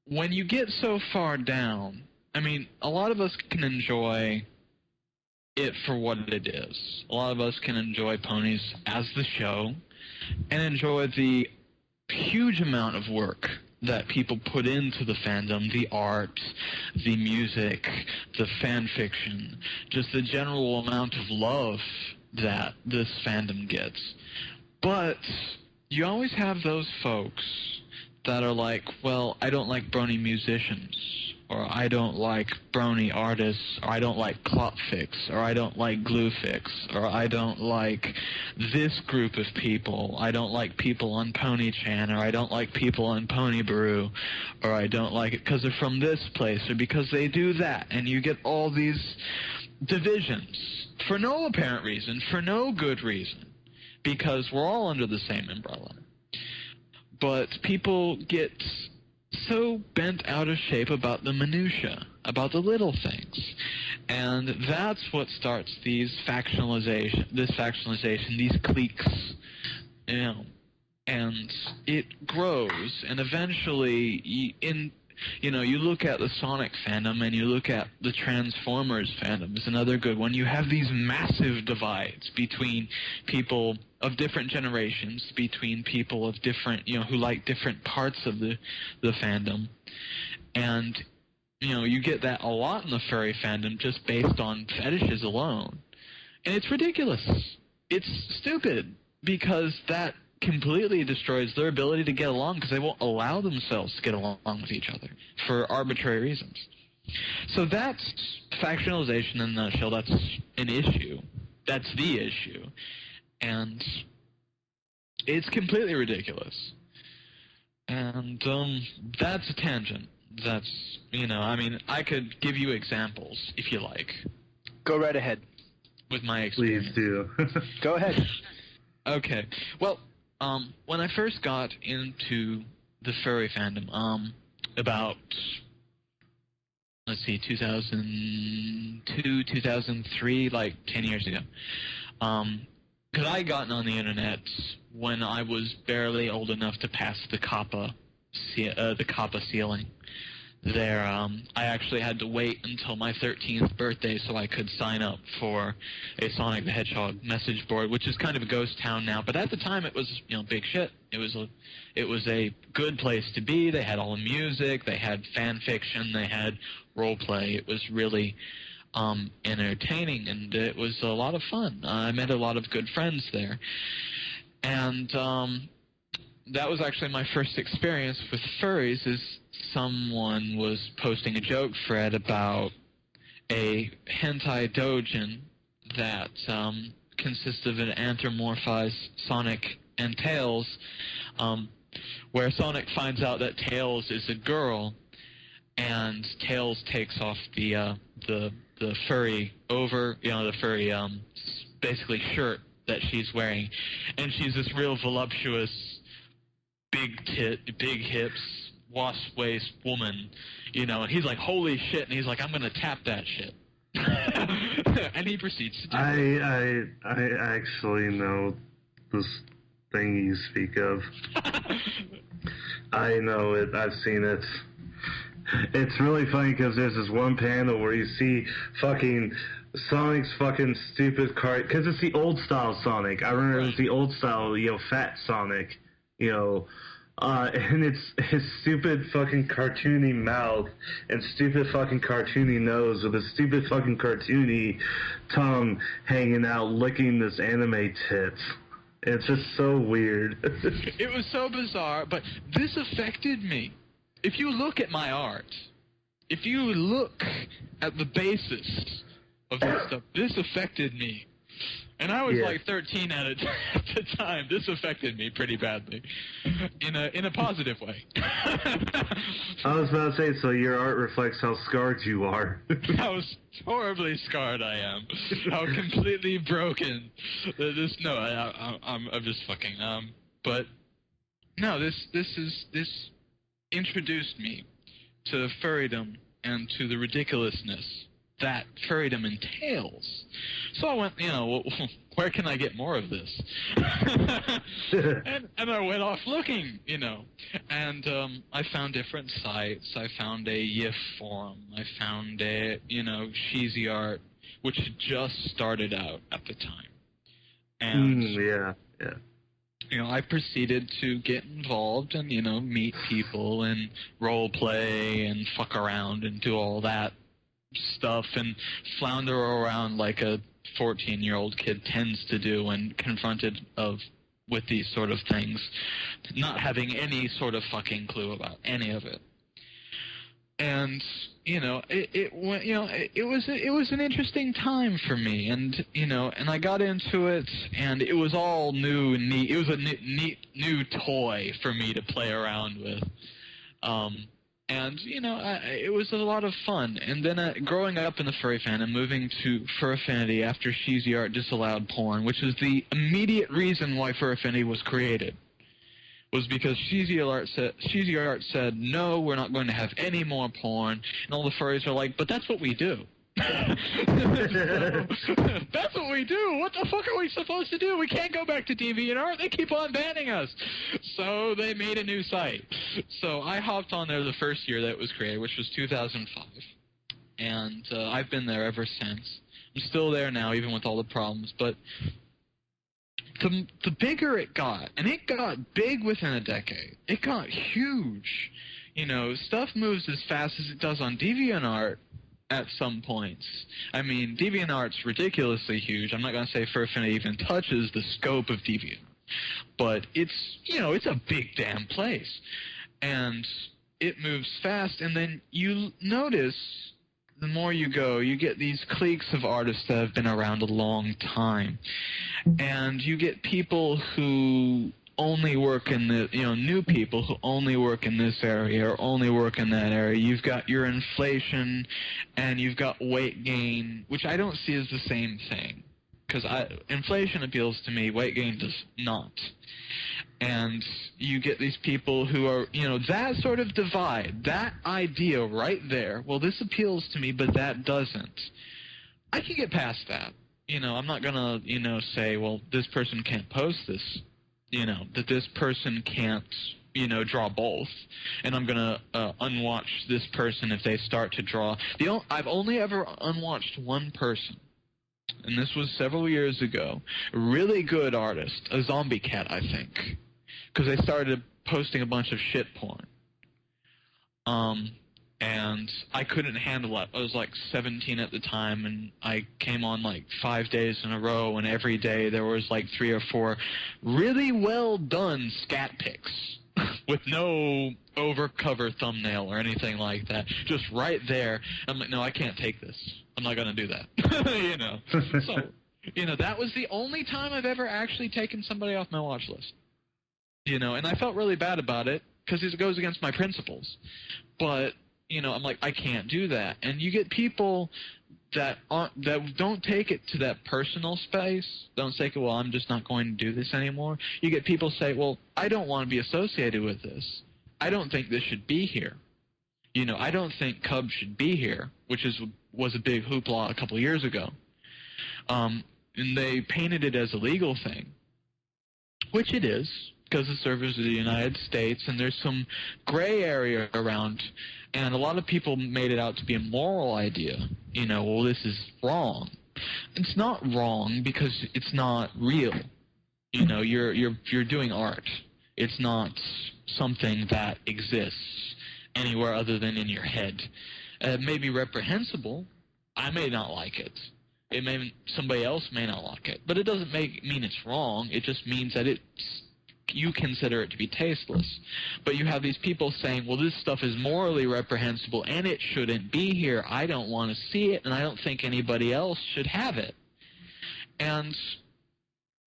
when you get so far down, I mean, a lot of us can enjoy it for what it is. A lot of us can enjoy ponies as the show and enjoy the huge amount of work that people put into the fandom, the art, the music, the fan fiction, just the general amount of love that this fandom gets. But you always have those folks that are like, well, I don't like brony musicians, or I don't like brony artists, or I don't like Clotfix, or I don't like Gluefix, or I don't like this group of people, I don't like people on PonyChan, or I don't like people on Pony Brew, or I don't like it because they're from this place, or because they do that, and you get all these divisions for no apparent reason, for no good reason, because we're all under the same umbrella. But people get so bent out of shape about the minutia, about the little things. And that's what starts this factionalization, these cliques, you know. And it grows, and eventually, you look at the Sonic fandom and you look at the Transformers fandom is another good one. You have these massive divides between people of different generations, between people of different, who like different parts of the fandom. And, you get that a lot in the furry fandom just based on fetishes alone. And it's ridiculous. It's stupid because that completely destroys their ability to get along because they won't allow themselves to get along with each other for arbitrary reasons. So that's factionalization in a nutshell. That's an issue. That's the issue. And it's completely ridiculous. And that's a tangent. That's, I could give you examples if you like. Go right ahead. With my experience. Please do. Go ahead. Okay. Well, when I first got into the furry fandom, about, 2002, 2003, like 10 years ago, because I had gotten on the internet when I was barely old enough to pass the Kappa ceiling. There, I actually had to wait until my 13th birthday so I could sign up for a Sonic the Hedgehog message board, which is kind of a ghost town now. But at the time, it was big shit. It was a good place to be. They had all the music, they had fan fiction, they had role play. It was really entertaining, and it was a lot of fun. I met a lot of good friends there, and that was actually my first experience with furries. Is someone was posting a joke thread about a hentai doujin that consists of an anthropomorphized Sonic and Tails, where Sonic finds out that Tails is a girl, and Tails takes off the furry basically shirt that she's wearing, and she's this real voluptuous, big hips, wasp waist woman, and he's like, holy shit, and he's like, I'm gonna tap that shit. And he proceeds to do it. I actually know this thing you speak of. I know it. I've seen it. It's really funny because there's this one panel where you see fucking Sonic's fucking stupid cart, because it's the old style Sonic. I remember it's the old style, fat Sonic, and it's his stupid fucking cartoony mouth and stupid fucking cartoony nose with a stupid fucking cartoony tongue hanging out licking this anime tit. It's just so weird. It was so bizarre, but this affected me. If you look at my art, if you look at the basis of this stuff, this affected me. And I was like 13 at the time. This affected me pretty badly, in a positive way. I was about to say, so your art reflects how scarred you are. How horribly scarred I am. How completely broken. I'm just fucking. But no, this introduced me to furrydom and to the ridiculousness that furrydom entails. So I went, where can I get more of this? and I went off looking, and I found different sites. I found a YIF forum. I found a, Cheesy Art, which had just started out at the time. And I proceeded to get involved and, meet people and role play and fuck around and do all that stuff and flounder around like a 14-year-old kid tends to do when confronted with these sort of things, not having any sort of fucking clue about any of it. And it was an interesting time for me, and and I got into it, and it was all new and neat. It was a neat new toy for me to play around with. And, it was a lot of fun. And then growing up in the furry fandom, moving to Fur Affinity after Cheesy Art disallowed porn, which is the immediate reason why Fur Affinity was created, was because Cheesy Art said, no, we're not going to have any more porn. And all the furries are like, but that's what we do. That's what we do. What the fuck are we supposed to do? We can't go back to DeviantArt. They keep on banning us. So they made a new site. So I hopped on there the first year that it was created, which was 2005. And I've been there ever since. I'm still there now, even with all the problems. But the bigger it got, and it got big within a decade. It got huge. Stuff moves as fast as it does on DeviantArt. At some points. I mean, DeviantArt's ridiculously huge. I'm not going to say Fur Affinity even touches the scope of DeviantArt. But it's, it's a big damn place. And it moves fast, and then you notice the more you go, you get these cliques of artists that have been around a long time. And you get people who only work in the, new people who only work in this area or only work in that area. You've got your inflation and you've got weight gain, which I don't see as the same thing. Because inflation appeals to me, weight gain does not. And you get these people who are, that sort of divide, that idea right there, well, this appeals to me, but that doesn't. I can get past that. I'm not going to, say, well, this person can't post this. That this person can't, draw both. And I'm going to unwatch this person if they start to draw. I've only ever unwatched one person, and this was several years ago. A really good artist, a zombie cat, I think, because they started posting a bunch of shit porn. And I couldn't handle it. I was like 17 at the time, and I came on like 5 days in a row, and every day there was like 3 or 4 really well done scat pics with no overcover thumbnail or anything like that. Just right there. I'm like, no, I can't take this. I'm not going to do that. So, that was the only time I've ever actually taken somebody off my watch list. And I felt really bad about it because it goes against my principles. But I'm like, I can't do that. And you get people that don't take it to that personal space. Don't say, well, I'm just not going to do this anymore. You get people say, well, I don't want to be associated with this. I don't think this should be here. You know, I don't think Cub should be here, which was a big hoopla a couple years ago. And they painted it as a legal thing, which it is, because the servers of the United States, and there's some gray area around, and a lot of people made it out to be a moral idea. You know, well, this is wrong. It's not wrong because it's not real. You know, you're doing art. It's not something that exists anywhere other than in your head. It may be reprehensible. I may not like it. Somebody else may not like it. But it doesn't mean it's wrong. It just means that you consider it to be tasteless. But you have these people saying, well, this stuff is morally reprehensible and it shouldn't be here. I don't want to see it, and I don't think anybody else should have it. And,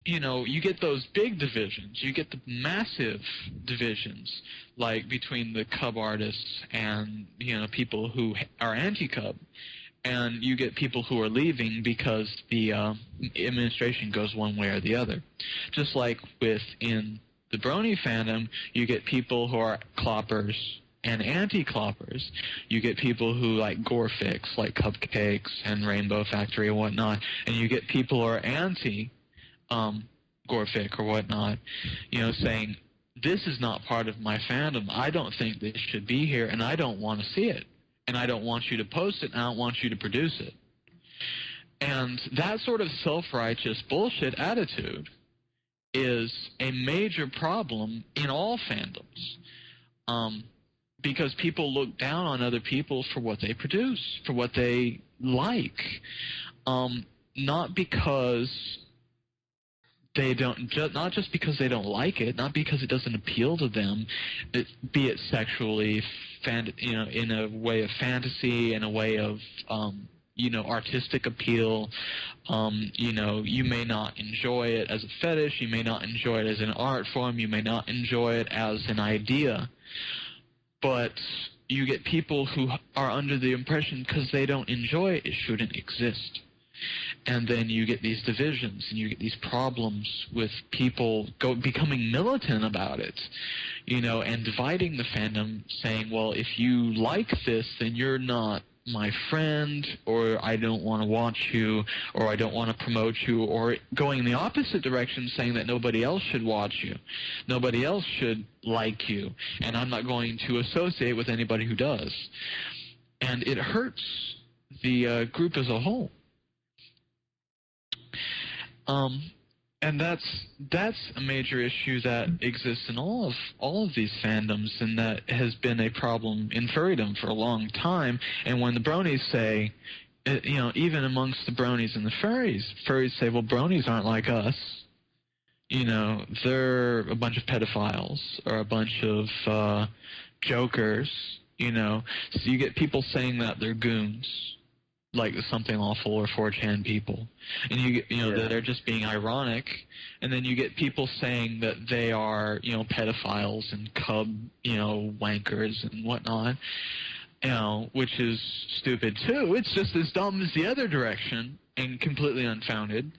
you know, you get those big divisions. You get the massive divisions, like between the Cub artists and, you know, people who are anti-Cub. And you get people who are leaving because the administration goes one way or the other. Just like in the Brony fandom, you get people who are cloppers and anti-cloppers. You get people who like Gorefix, like Cupcakes and Rainbow Factory and whatnot. And you get people who are anti Gorefix or whatnot, you know, saying, this is not part of my fandom. I don't think this should be here, and I don't want to see it. And I don't want you to post it, and I don't want you to produce it. And that sort of self-righteous bullshit attitude is a major problem in all fandoms, because people look down on other people for what they produce, for what they like, not because they don't, not just because they don't like it, not because it doesn't appeal to them, be it sexually, you know, in a way of fantasy, in a way of, you know, artistic appeal. You know, you may not enjoy it as a fetish, you may not enjoy it as an art form, you may not enjoy it as an idea, but you get people who are under the impression because they don't enjoy it, it shouldn't exist. And then you get these divisions, and you get these problems with people becoming militant about it, you know, and dividing the fandom, saying, well, if you like this, then you're not my friend, or I don't want to watch you, or I don't want to promote you, or going in the opposite direction, saying that nobody else should watch you, nobody else should like you, and I'm not going to associate with anybody who does. And it hurts the group as a whole. And that's a major issue that exists in all of these fandoms, and that has been a problem in furrydom for a long time. And when the bronies say, you know, even amongst the bronies and the furries say, well, bronies aren't like us. You know, they're a bunch of pedophiles or a bunch of jokers. You know, so you get people saying that they're goons, like Something Awful or 4chan people, and you know that they're just being ironic, and then you get people saying that they are, you know, pedophiles and Cub, you know, wankers and whatnot, you know, which is stupid too. It's just as dumb as the other direction and completely unfounded.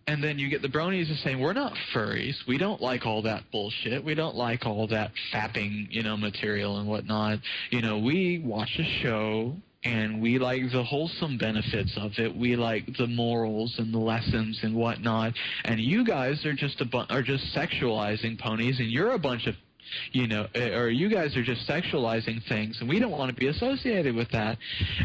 And then you get the bronies saying, we're not furries, we don't like all that bullshit, we don't like all that fapping, you know, material and whatnot. You know, we watch a show, and we like the wholesome benefits of it. We like the morals and the lessons and whatnot. And you guys are just sexualizing ponies, and you're a bunch of, you know, or you guys are just sexualizing things, and we don't want to be associated with that.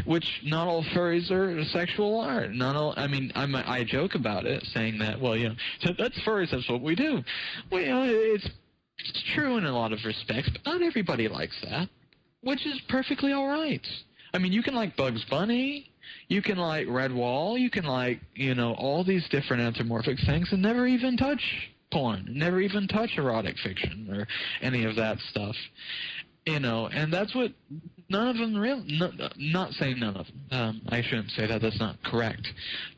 Which not all furries are sexual art. Not all. I mean, I joke about it, saying that, well, you know, that's furries. That's what we do. Well, you know, it's true in a lot of respects, but not everybody likes that, which is perfectly all right. I mean, you can like Bugs Bunny, you can like Redwall, you can like, you know, all these different anthropomorphic things and never even touch porn, never even touch erotic fiction or any of that stuff. You know, and that's what none of them not saying none of them. I shouldn't say that, that's not correct.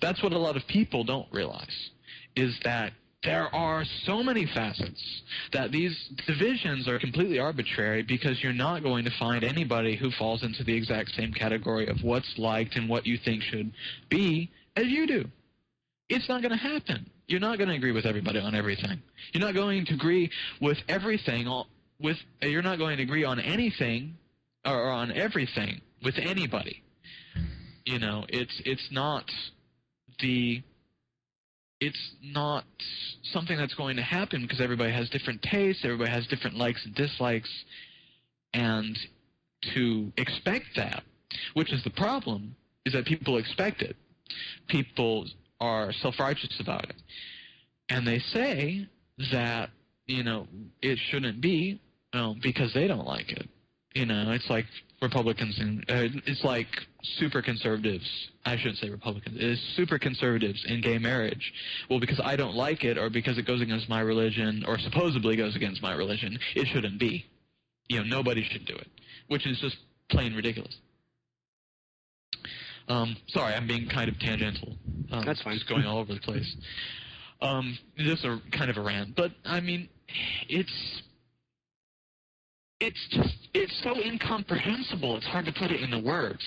That's what a lot of people don't realize, is that there are so many facets, that these divisions are completely arbitrary, because you're not going to find anybody who falls into the exact same category of what's liked and what you think should be as you do. It's not going to happen. You're not going to agree with everybody on everything. You're not going to agree with everything. You're not going to agree on anything or on everything with anybody. You know, it's not something that's going to happen because everybody has different tastes, everybody has different likes and dislikes, and to expect that, which is the problem, is that people expect it. People are self-righteous about it. And they say that, you know, it shouldn't be because they don't like it. You know, it's like Republicans and it's like super conservatives. I shouldn't say Republicans. It is super conservatives in gay marriage. Well, because I don't like it or because it goes against my religion or supposedly goes against my religion, it shouldn't be. You know, nobody should do it, which is just plain ridiculous. Sorry, I'm being kind of tangential. That's fine. Just going all over the place. Just a kind of a rant, but I mean, it's so incomprehensible. It's hard to put it into words.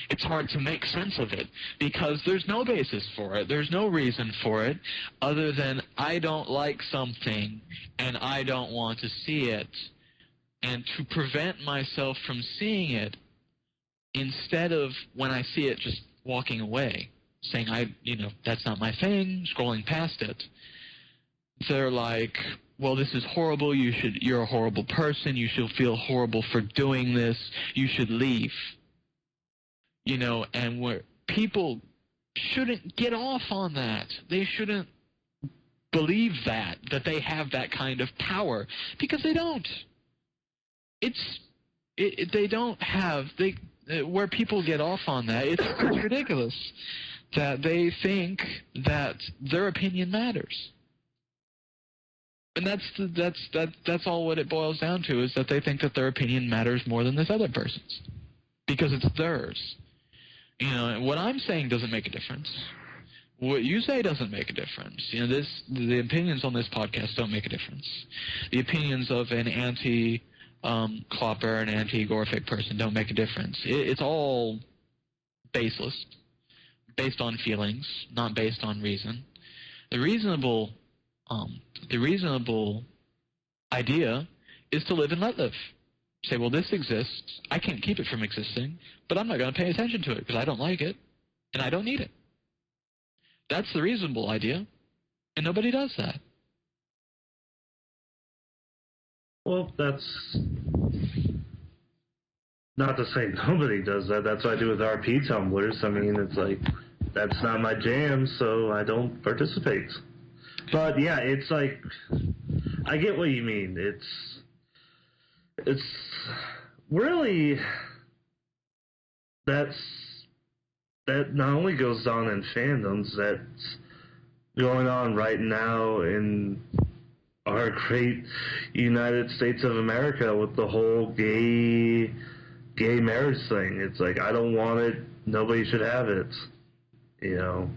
It's hard to make sense of it because there's no basis for it. There's no reason for it other than I don't like something and I don't want to see it. And to prevent myself from seeing it, instead of when I see it just walking away, saying that's not my thing, scrolling past it, they're like, well, this is horrible, you're a horrible person, you should feel horrible for doing this, you should leave. You know, and where people shouldn't get off on that. They shouldn't believe that they have that kind of power, because they don't. They don't have, where people get off on that, it's ridiculous that they think that their opinion matters. And that's all what it boils down to, is that they think that their opinion matters more than this other person's because it's theirs. You know, what I'm saying doesn't make a difference. What you say doesn't make a difference. You know, the opinions on this podcast don't make a difference. The opinions of an anti-Klopper, an anti-Gorfic person don't make a difference. It's all baseless, based on feelings, not based on reason. The reasonable idea is to live and let live. Say, well, this exists. I can't keep it from existing, but I'm not going to pay attention to it because I don't like it, and I don't need it. That's the reasonable idea, and nobody does that. Well, that's not to say nobody does that. That's what I do with RP tumblers. I mean, it's like, that's not my jam, so I don't participate. But yeah, it's like, I get what you mean. It's really, that not only goes on in fandoms, that's going on right now in our great United States of America with the whole gay marriage thing. It's like, I don't want it, nobody should have it, you know.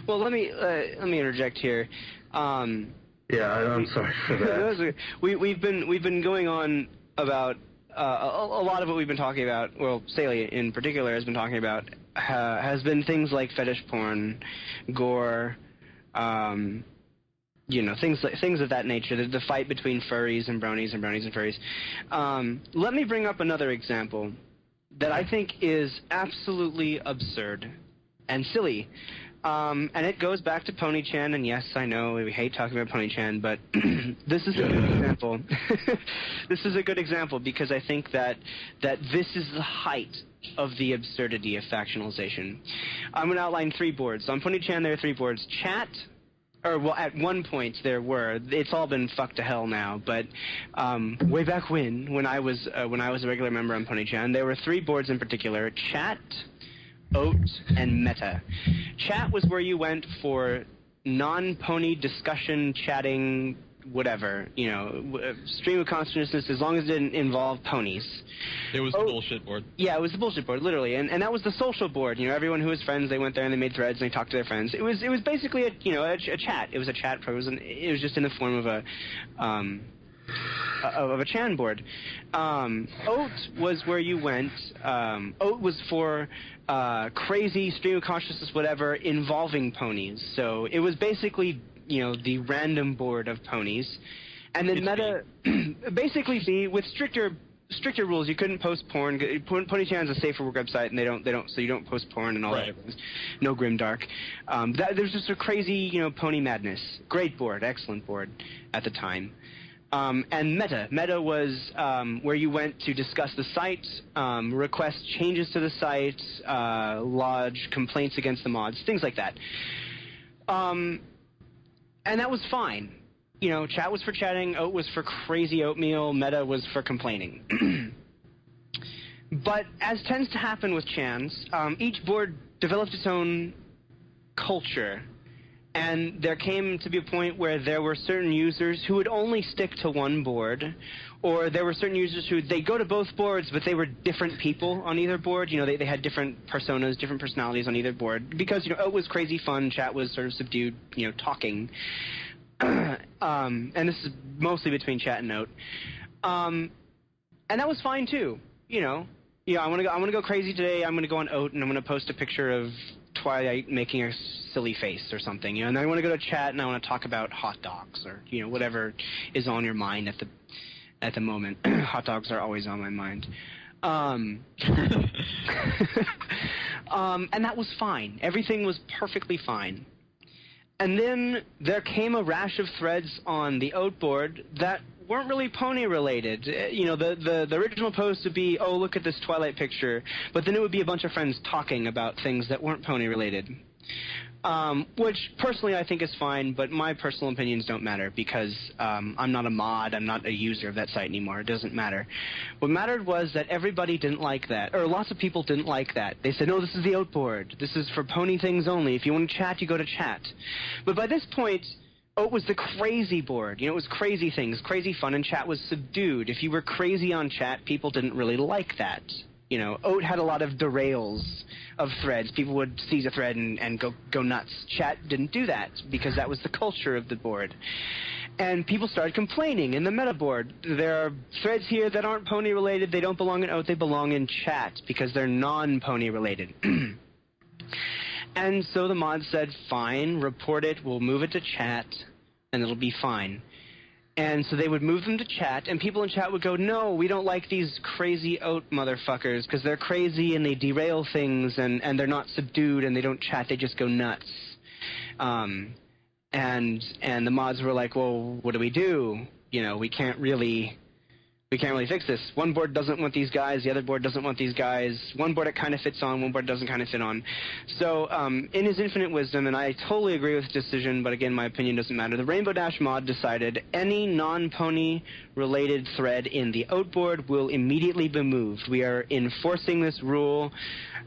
Well, let me interject here. Yeah, I'm sorry for that. We've been going on about a lot of what we've been talking about. Well, Saley in particular has been talking about has been things like fetish porn, gore, you know, things of that nature. The fight between furries and bronies and bronies and furries. Let me bring up another example that I think is absolutely absurd and silly. And it goes back to Pony-chan, and yes, I know we hate talking about Pony-chan, but this is a good example. This is a good example because I think that this is the height of the absurdity of factionalization. I'm going to outline 3 boards. On Pony-chan, there are 3 boards. Chat, or well, at one point there were. It's all been fucked to hell now, but way back when I was a regular member on Pony-chan, there were 3 boards in particular: Chat, Oat, and Meta. Chat was where you went for non-pony discussion, chatting, whatever, you know, stream of consciousness, as long as it didn't involve ponies. It was the bullshit board. Yeah, it was the bullshit board, literally, and that was the social board. You know, everyone who was friends, they went there and they made threads and they talked to their friends. It was basically a chat. It was a chat. It was just in the form of a Chan board. Oat was where you went. Oat was for crazy stream of consciousness, whatever, involving ponies. So it was basically, you know, the random board of ponies. And then Meta, basically with stricter stricter rules. You couldn't post porn. Ponychan's a safer work website, and they don't. So you don't post porn and all that. No grimdark. There's just a crazy, pony madness. Great board, excellent board at the time. And Meta. Meta was where you went to discuss the site, request changes to the site, lodge complaints against the mods, things like that. And that was fine. Chat was for chatting, Oat was for crazy oatmeal, Meta was for complaining. But as tends to happen with Chans, each board developed its own culture. And there came to be a point where there were certain users who would only stick to one board, or there were certain users who, they'd go to both boards, but they were different people on either board. They had different personas, different personalities on either board. Because, Oat was crazy fun, Chat was sort of subdued, talking. And this is mostly between Chat and Oat. And that was fine, too. I'm gonna go crazy today, I'm gonna go on Oat, and I'm gonna post a picture of Twilight making a silly face or something, and I want to go to Chat and I want to talk about hot dogs or whatever is on your mind at the moment. Hot dogs are always on my mind. And that was fine. Everything was perfectly fine. And then there came a rash of threads on the Oat board that weren't really pony related. The original post would be, oh, look at this Twilight picture, but then it would be a bunch of friends talking about things that weren't pony related. Which personally I think is fine, but my personal opinions don't matter because I'm not a mod, I'm not a user of that site anymore, it doesn't matter. What mattered was that everybody didn't like that, or lots of people didn't like that. They said, no, this is the Oat board, this is for pony things only, if you want to chat, you go to Chat. But by this point, Oat was the crazy board. It was crazy things, crazy fun, and Chat was subdued. If you were crazy on Chat, people didn't really like that. Oat had a lot of derails of threads. People would seize a thread and go nuts. Chat didn't do that because that was the culture of the board. And people started complaining in the meta board. There are threads here that aren't pony related. They don't belong in Oat. They belong in Chat because they're non-pony related. And so the mod said, fine, report it, we'll move it to Chat, and it'll be fine. And so they would move them to Chat, and people in Chat would go, no, we don't like these crazy Oat motherfuckers, because they're crazy and they derail things, and they're not subdued, and they don't chat, they just go nuts. And the mods were like, well, what do? We can't really fix this. One board doesn't want these guys, the other board doesn't want these guys. One board it kind of fits on, one board doesn't kind of fit on. So in his infinite wisdom, and I totally agree with his decision, but again, my opinion doesn't matter, the Rainbow Dash mod decided any non-pony related thread in the Oat board will immediately be moved. We are enforcing this rule.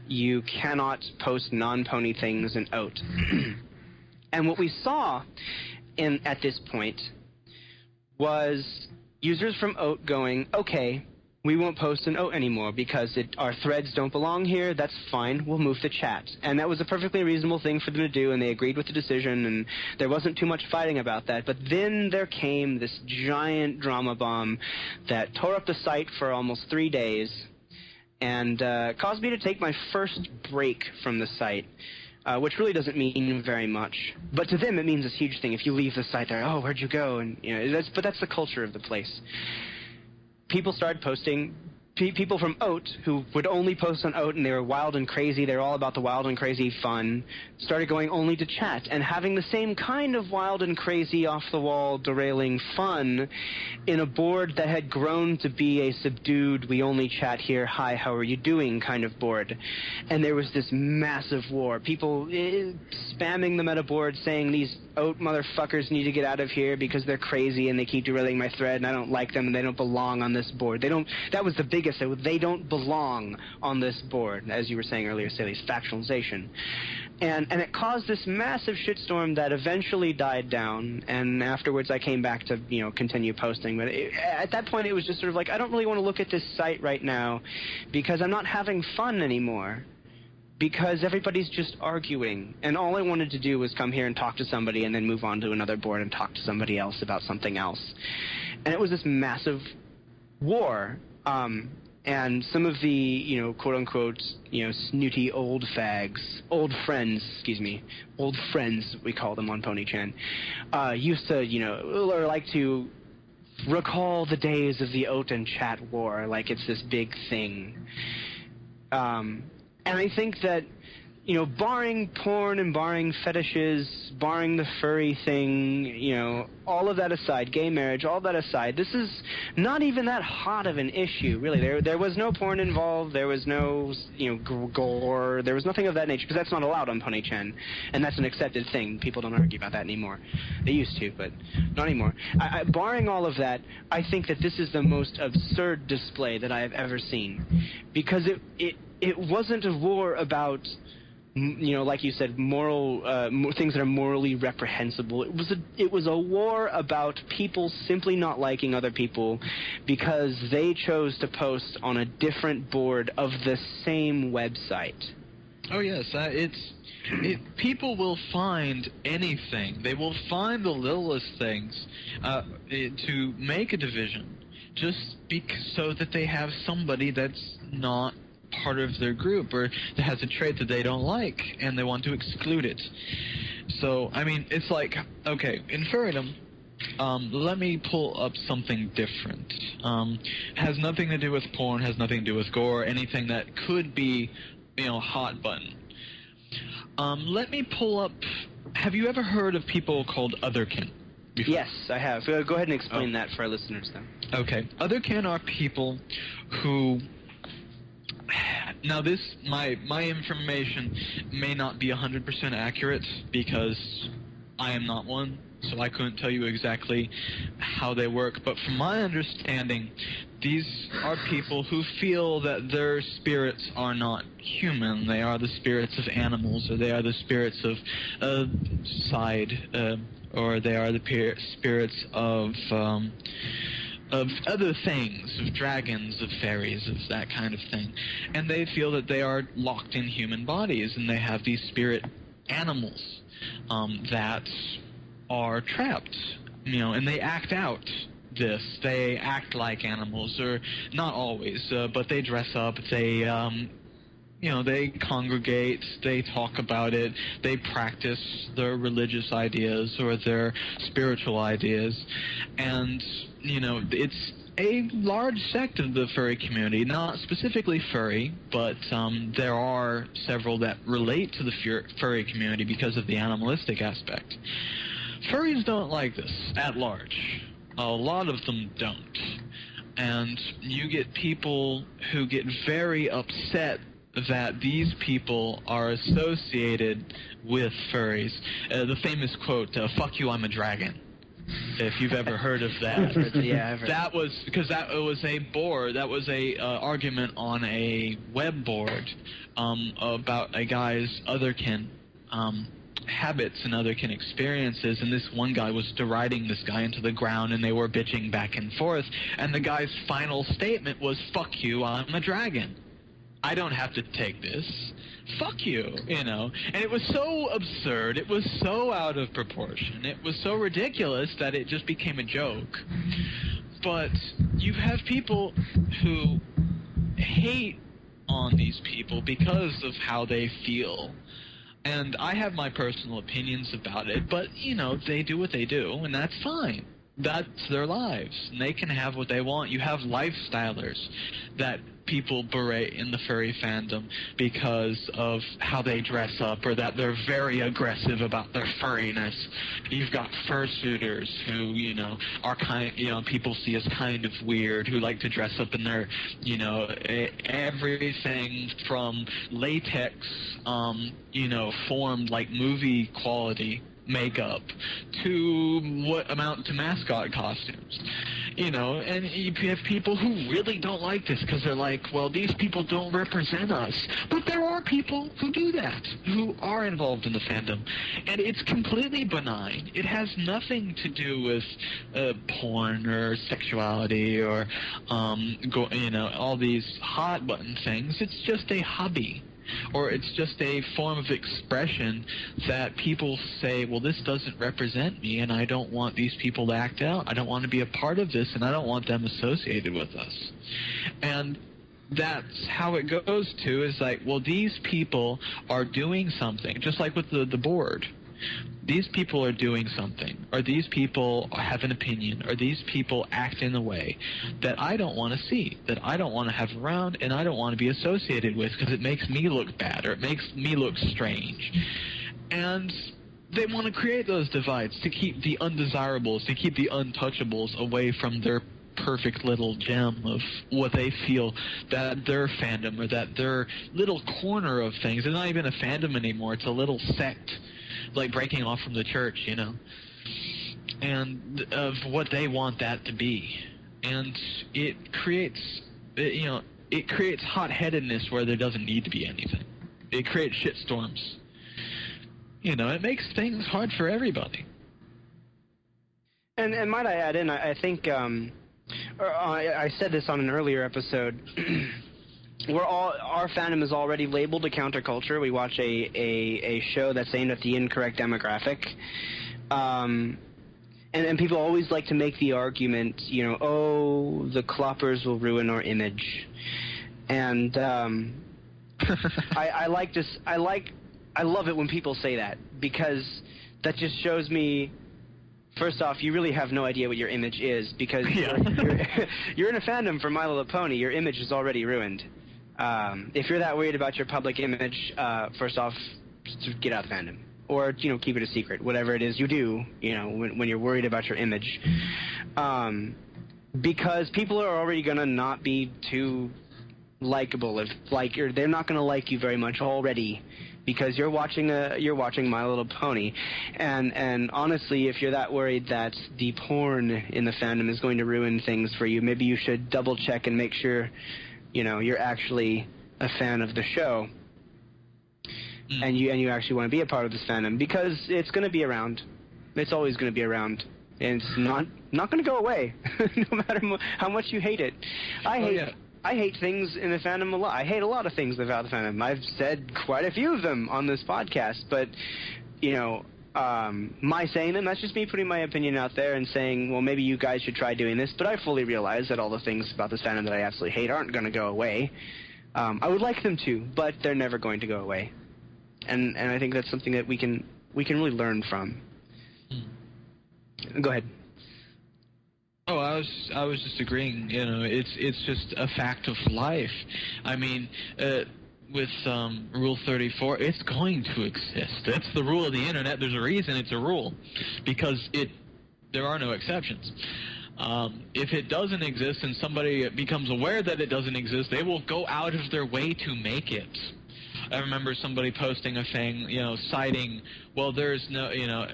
You cannot post non-pony things in Oat. And what we saw at this point was users from Oat going, okay, we won't post an Oat anymore because our threads don't belong here, that's fine, we'll move to Chat. And that was a perfectly reasonable thing for them to do, and they agreed with the decision, and there wasn't too much fighting about that. But then there came this giant drama bomb that tore up the site for almost 3 days, and caused me to take my first break from the site. Which really doesn't mean very much, but to them it means this huge thing. If you leave the site, they're, oh, where'd you go? And but that's the culture of the place. People started posting. People from Oat, who would only post on Oat, and they were wild and crazy, they were all about the wild and crazy fun, started going only to Chat, and having the same kind of wild and crazy, off-the-wall, derailing fun in a board that had grown to be a subdued, we only chat here, hi, how are you doing kind of board. And there was this massive war. People spamming the meta board saying these Oat motherfuckers need to get out of here because they're crazy and they keep derailing my thread and I don't like them and they don't belong on this board. That was the biggest. They don't belong on this board, as you were saying earlier, Sally's factionalization. And it caused this massive shitstorm that eventually died down, and afterwards I came back to, continue posting. But at that point it was just sort of like, I don't really want to look at this site right now because I'm not having fun anymore. Because everybody's just arguing, and all I wanted to do was come here and talk to somebody and then move on to another board and talk to somebody else about something else. And it was this massive war. And some of the, quote-unquote, snooty old friends, we call them on PonyChan, used to, or like to recall the days of the Oten chat war like it's this big thing. And I think that, you know, barring porn and barring fetishes, barring the furry thing, you know, all of that aside, gay marriage, all that aside, this is not even that hot of an issue, really. There was no porn involved, there was no, you know, gore, there was nothing of that nature, because that's not allowed on Pony-chan, and that's an accepted thing. People don't argue about that anymore. They used to, but not anymore. Barring all of that, I think that this is the most absurd display that I have ever seen, because it wasn't a war about, you know, like you said, moral things that are morally reprehensible. It was a war about people simply not liking other people because they chose to post on a different board of the same website. Oh yes, people will find anything. They will find the littlest things to make a division, just so that they have somebody that's not part of their group or that has a trait that they don't like and they want to exclude it. So, I mean, it's like, okay, in furridom, let me pull up something different. Has nothing to do with porn, has nothing to do with gore, anything that could be, you know, hot button. Let me pull up, have you ever heard of people called otherkin before? Yes, I have. Go ahead and explain that for our listeners then. Okay. Otherkin are people who... Now this, my information may not be 100% accurate because I am not one, so I couldn't tell you exactly how they work, but from my understanding, these are people who feel that their spirits are not human. They are the spirits of animals, or they are the spirits of or they are the spirits of other things, of dragons, of fairies, of that kind of thing. And they feel that they are locked in human bodies, and they have these spirit animals that are trapped, you know, and they act out this. They act like animals, or not always, but they dress up, they... you know, they congregate, they talk about it, they practice their religious ideas or their spiritual ideas, and, you know, it's a large sect of the furry community, not specifically furry, but there are several that relate to the furry community because of the animalistic aspect. Furries don't like this at large. A lot of them don't. And you get people who get very upset that these people are associated with furries. The famous quote, "Fuck you, I'm a dragon." If you've ever heard of that. Yeah, I've heard. That was because that was a board. That was a argument on a web board about a guy's otherkin habits and otherkin experiences, and this one guy was deriding this guy into the ground, and they were bitching back and forth, and the guy's final statement was, "Fuck you, I'm a dragon. I don't have to take this. Fuck you," you know. And it was so absurd. It was so out of proportion. It was so ridiculous that it just became a joke. But you have people who hate on these people because of how they feel. And I have my personal opinions about it, but, you know, they do what they do, and that's fine. That's their lives, and they can have what they want. You have lifestylers that people berate in the furry fandom because of how they dress up, or that they're very aggressive about their furriness. You've got fursuiters who, you know, are people see as kind of weird, who like to dress up in their, you know, everything from latex, formed like movie quality makeup to what amount to mascot costumes, you know. And you have people who really don't like this because they're like, well, these people don't represent us. But there are people who do that, who are involved in the fandom, and it's completely benign. It has nothing to do with porn or sexuality or all these hot button things. It's just a hobby. Or it's just a form of expression that people say, well, this doesn't represent me, and I don't want these people to act out. I don't want to be a part of this, and I don't want them associated with us. And that's how it goes to, is like, well, these people are doing something, just like with the board. these people are doing something, or these people have an opinion, or these people act in a way that I don't want to see, that I don't want to have around, and I don't want to be associated with because it makes me look bad, or it makes me look strange. And they want to create those divides to keep the undesirables, to keep the untouchables away from their perfect little gem of what they feel that their fandom, or that their little corner of things. It's not even a fandom anymore. It's a little sect, like breaking off from the church, you know, and of what they want that to be. And it creates, you know, it creates hot-headedness where there doesn't need to be anything. It creates shitstorms. You know, it makes things hard for everybody. And might I add in, I think, I said this on an earlier episode, our fandom is already labeled a counterculture. We watch a show that's aimed at the incorrect demographic. And people always like to make the argument, you know, oh, the cloppers will ruin our image. And I love it when people say that, because that just shows me, first off, you really have no idea what your image is, because you're in a fandom for My Little Pony. Your image is already ruined. If you're that worried about your public image, first off, just get out of the fandom. Or, you know, keep it a secret. Whatever it is you do, you know, when you're worried about your image. Because people are already going to not be too likable. They're not going to like you very much already, because you're watching My Little Pony. And honestly, if you're that worried that the porn in the fandom is going to ruin things for you, maybe you should double check and make sure, you know, you're actually a fan of the show. And you actually want to be a part of this fandom, because it's going to be around. It's always going to be around. And it's not going to go away, no matter how much you hate it. I hate things in the fandom a lot. I hate a lot of things about the fandom. I've said quite a few of them on this podcast, but, you know, my saying them, that's just me putting my opinion out there and saying, well, maybe you guys should try doing this, but I fully realize that all the things about this fandom that I absolutely hate aren't going to go away. I would like them to, but they're never going to go away. And I think that's something that we can really learn from. Go ahead. Oh, I was just agreeing. You know, it's just a fact of life. I mean, with Rule 34, it's going to exist. That's the rule of the internet. There's a reason it's a rule, because there are no exceptions. If it doesn't exist and somebody becomes aware that it doesn't exist, they will go out of their way to make it. I remember somebody posting a thing, you know, citing, well, there's no, you know,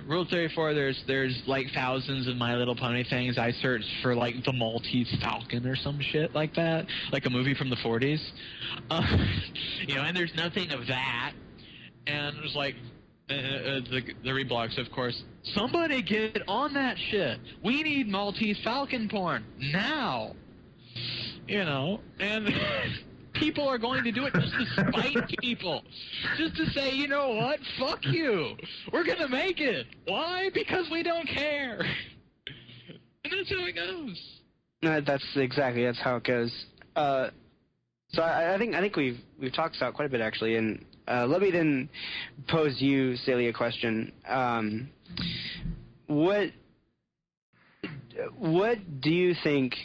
Rule 34, there's like thousands of My Little Pony things. I searched for, like, the Maltese Falcon or some shit like that, like a movie from the 40s. You know, and there's nothing of that. And it was like, the reblogs, of course, somebody get on that shit. We need Maltese Falcon porn now. You know, and... people are going to do it just to spite people. Just to say, you know what? Fuck you. We're going to make it. Why? Because we don't care. And that's how it goes. That's how it goes. So I think we've talked about quite a bit, actually. And let me then pose you, Celia, a question. What do you think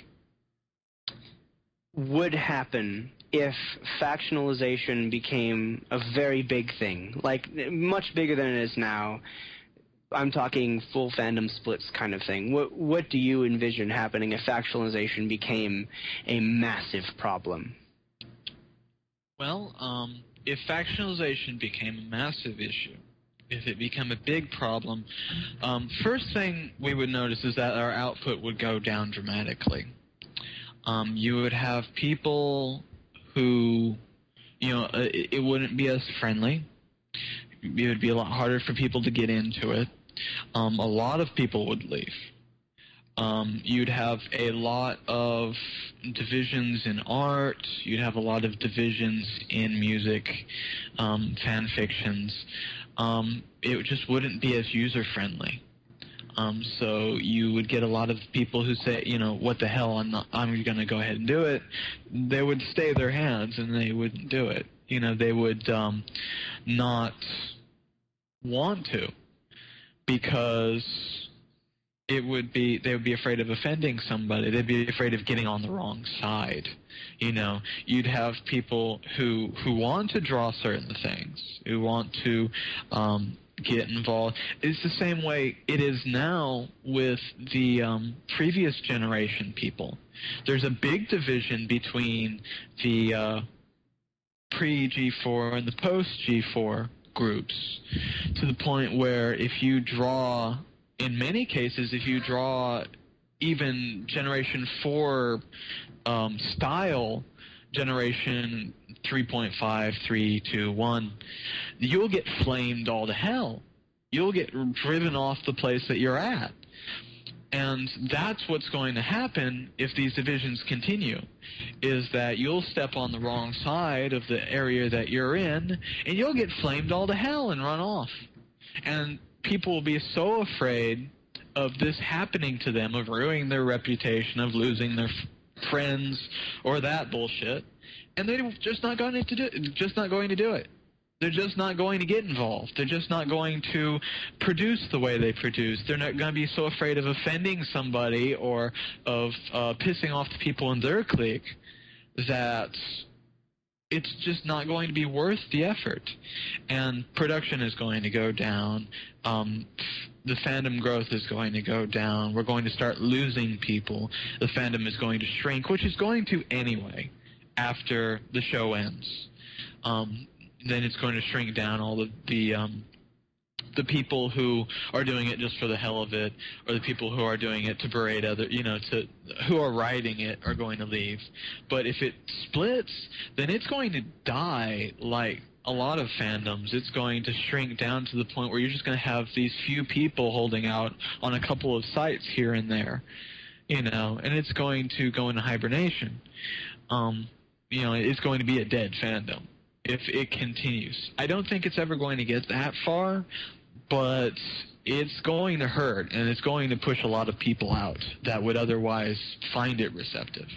would happen if factionalization became a very big thing, like much bigger than it is now? I'm talking full fandom splits kind of thing. What do you envision happening if factionalization became a massive problem? Well, if factionalization became a massive issue, if it became a big problem, first thing we would notice is that our output would go down dramatically. You would have people who, you know, it wouldn't be as friendly. It would be a lot harder for people to get into it. A lot of people would leave. You'd have a lot of divisions in art. You'd have a lot of divisions in music, fan fictions. It just wouldn't be as user-friendly. So you would get a lot of people who say, you know, what the hell, I'm going to go ahead and do it. They would stay their hands and they wouldn't do it. You know, they would not want to. because they would be afraid of offending somebody. They'd be afraid of getting on the wrong side. You'd have people who want to draw certain things, who want to get involved. It's the same way it is now with the previous generation people. There's a big division between the pre-G4 and the post-G4 groups, to the point where in many cases, if you draw even Generation 4 style, Generation 3.5, 3, 2, 1, you'll get flamed all to hell. You'll get driven off the place that you're at. And that's what's going to happen if these divisions continue, is that you'll step on the wrong side of the area that you're in, and you'll get flamed all to hell and run off. And people will be so afraid of this happening to them, of ruining their reputation, of losing their friends, or that bullshit, and they're just not going to do it. They're just not going to get involved. They're just not going to produce the way they produce. They're not going to be so afraid of offending somebody or of pissing off the people in their clique that it's just not going to be worth the effort. And production is going to go down. The fandom growth is going to go down. We're going to start losing people. The fandom is going to shrink, which is going to anyway after the show ends. Then it's going to shrink down. All the people who are doing it just for the hell of it, or the people who are doing it to berate who are writing it, are going to leave. But if it splits, then it's going to die like a lot of fandoms. It's going to shrink down to the point where you're just going to have these few people holding out on a couple of sites here and there, and it's going to go into hibernation. It's going to be a dead fandom if it continues. I don't think it's ever going to get that far, but it's going to hurt, and it's going to push a lot of people out that would otherwise find it receptive.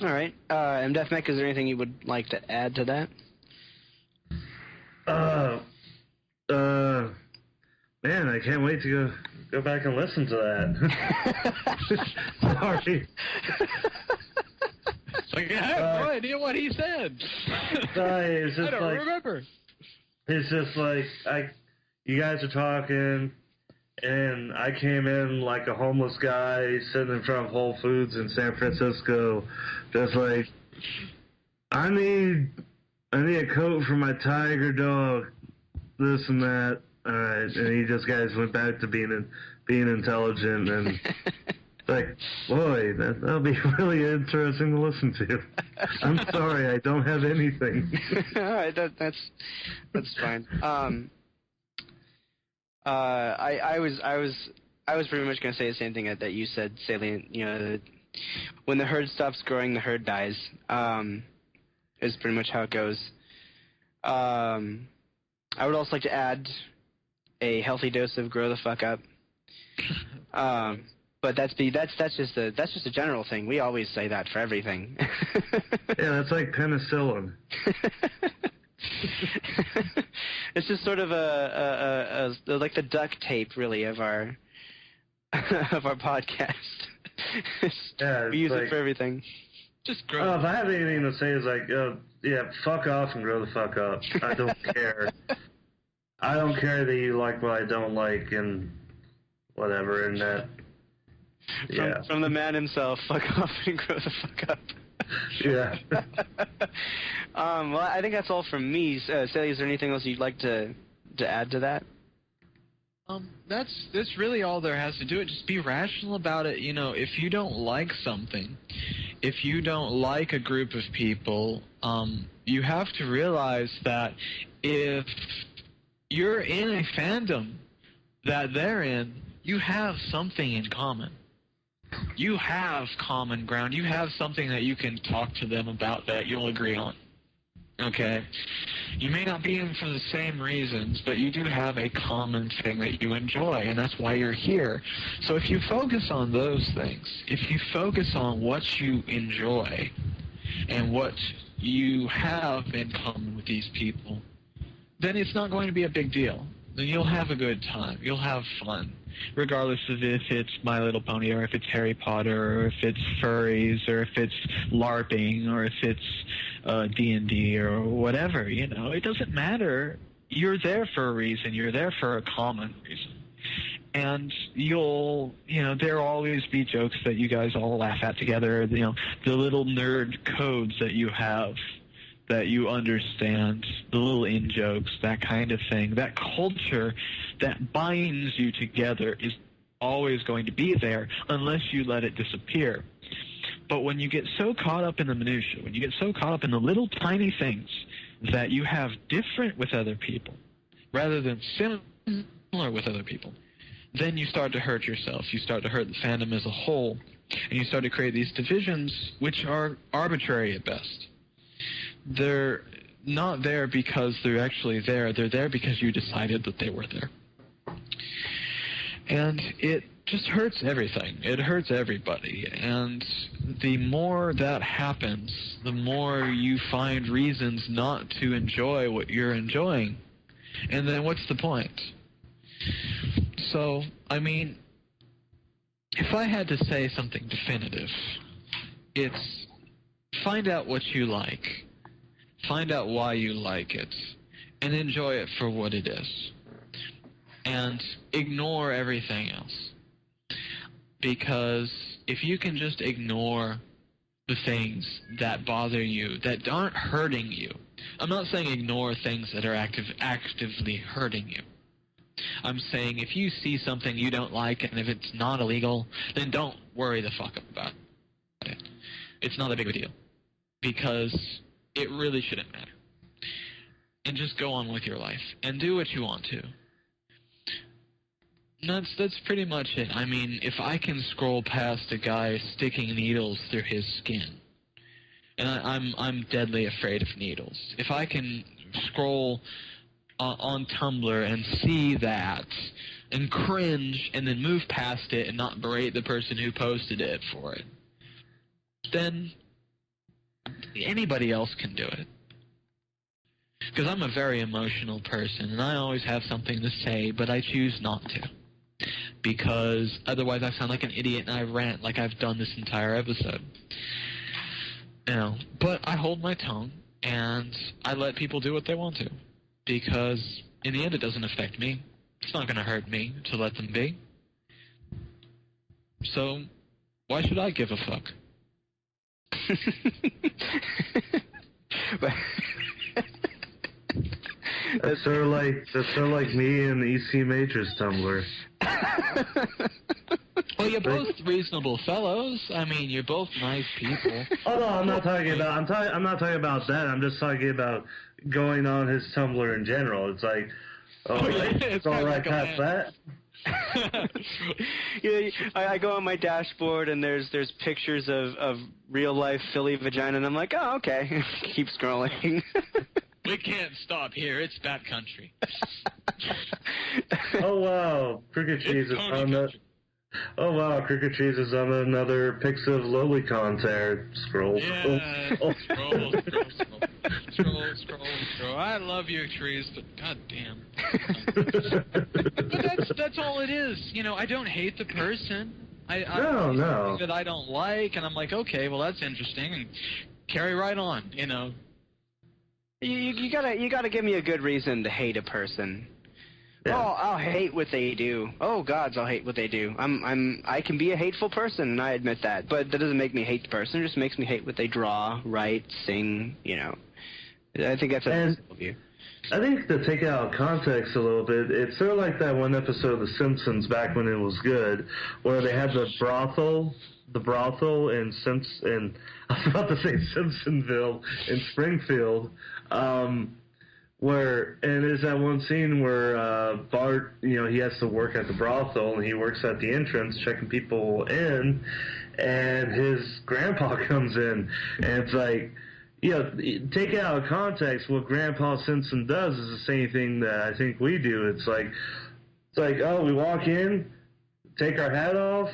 All right. MDefMech, is there anything you would like to add to that? Man, I can't wait to go back and listen to that. Sorry. I have no idea what he said. It's just I don't remember. It's just like you guys are talking, and I came in like a homeless guy sitting in front of Whole Foods in San Francisco, just like, I need a coat for my tiger dog, this and that. All right, and you just guys went back to being intelligent, and like, boy, that'll be really interesting to listen to. I'm sorry, I don't have anything. All right, that's fine. I was pretty much going to say the same thing that you said, Salient. When the herd stops growing, the herd dies. Is pretty much how it goes. I would also like to add a healthy dose of grow the fuck up. But that's just a general thing. We always say that for everything. Yeah, that's like penicillin. It's just sort of a like the duct tape, really, of our podcast. Yeah, we use it for everything. Just grow. If I have anything to say, is like, yeah, fuck off and grow the fuck up. I don't care. I don't care that you like what I don't like and whatever, and that. Yeah. From the man himself, fuck off and grow the fuck up. Yeah. Well, I think that's all from me. Sally, is there anything else you'd like to add to that? That's really all there has to do. Just be rational about it. If you don't like something, if you don't like a group of people, you have to realize that if you're in a fandom that they're in, you have something in common. You have common ground. You have something that you can talk to them about that you'll agree on. Okay? You may not be in for the same reasons, but you do have a common thing that you enjoy, and that's why you're here. So if you focus on those things, if you focus on what you enjoy and what you have in common with these people, then it's not going to be a big deal. and you'll have a good time. You'll have fun, regardless of if it's My Little Pony or if it's Harry Potter or if it's furries or if it's LARPing or if it's D&D or whatever. It doesn't matter. You're there for a reason. You're there for a common reason. And there'll always be jokes that you guys all laugh at together, the little nerd codes that you have, that you understand, the little in-jokes, that kind of thing. That culture that binds you together is always going to be there unless you let it disappear. But when you get so caught up in the minutiae, when you get so caught up in the little tiny things that you have different with other people rather than similar with other people, then you start to hurt yourself. You start to hurt the fandom as a whole, and you start to create these divisions which are arbitrary at best. They're not there because they're actually there. They're there because you decided that they were there. And it just hurts everything. It hurts everybody. And the more that happens, the more you find reasons not to enjoy what you're enjoying. And then what's the point? So, if I had to say something definitive, it's find out what you like, find out why you like it, and enjoy it for what it is. And ignore everything else. Because if you can just ignore the things that bother you, that aren't hurting you, I'm not saying ignore things that are actively hurting you. I'm saying if you see something you don't like and if it's not illegal, then don't worry the fuck about it. It's not a big deal. Because it really shouldn't matter. And just go on with your life and do what you want to. And that's pretty much it. If I can scroll past a guy sticking needles through his skin, and I'm deadly afraid of needles. If I can scroll on Tumblr and see that and cringe and then move past it and not berate the person who posted it for it, then anybody else can do it. Because I'm a very emotional person and I always have something to say, but I choose not to. Because otherwise I sound like an idiot and I rant like I've done this entire episode. But I hold my tongue and I let people do what they want to. Because in the end it doesn't affect me. It's not going to hurt me to let them be. So why should I give a fuck? That's sort of like me and the EC Majors Tumblr. Well, you're both reasonable fellows. You're both nice people. Oh no, I'm not talking about. I'm not talking about that. I'm just talking about going on his Tumblr in general. It's like, it's all right past that. I go on my dashboard and there's pictures of real life Philly vagina and I'm like, oh okay, keep scrolling. We can't stop here. It's bad country. Oh wow, Cricket Cheese is on that. Oh wow, Cricket Cheese is on another Pics of Lolicon tear. Scroll. Yeah. Scroll. I love you, Trees, but goddamn. But that's all it is. I don't hate the person. No. Something that I don't like, and I'm like, okay, well that's interesting, and carry right on. You gotta give me a good reason to hate a person. Yeah. Oh, I'll hate what they do. Oh gods, I'll hate what they do. I can be a hateful person, and I admit that. But that doesn't make me hate the person. It just makes me hate what they draw, write, sing. I think that's a simple view. I think to take it out of context a little bit, it's sort of like that one episode of The Simpsons back when it was good, where they had the brothel in I was about to say Simpsonville in Springfield. There's that one scene where Bart, he has to work at the brothel, and he works at the entrance checking people in, and his grandpa comes in, and it's like, take it out of context, what Grandpa Simpson does is the same thing that I think we do. It's like, oh, we walk in, take our hat off,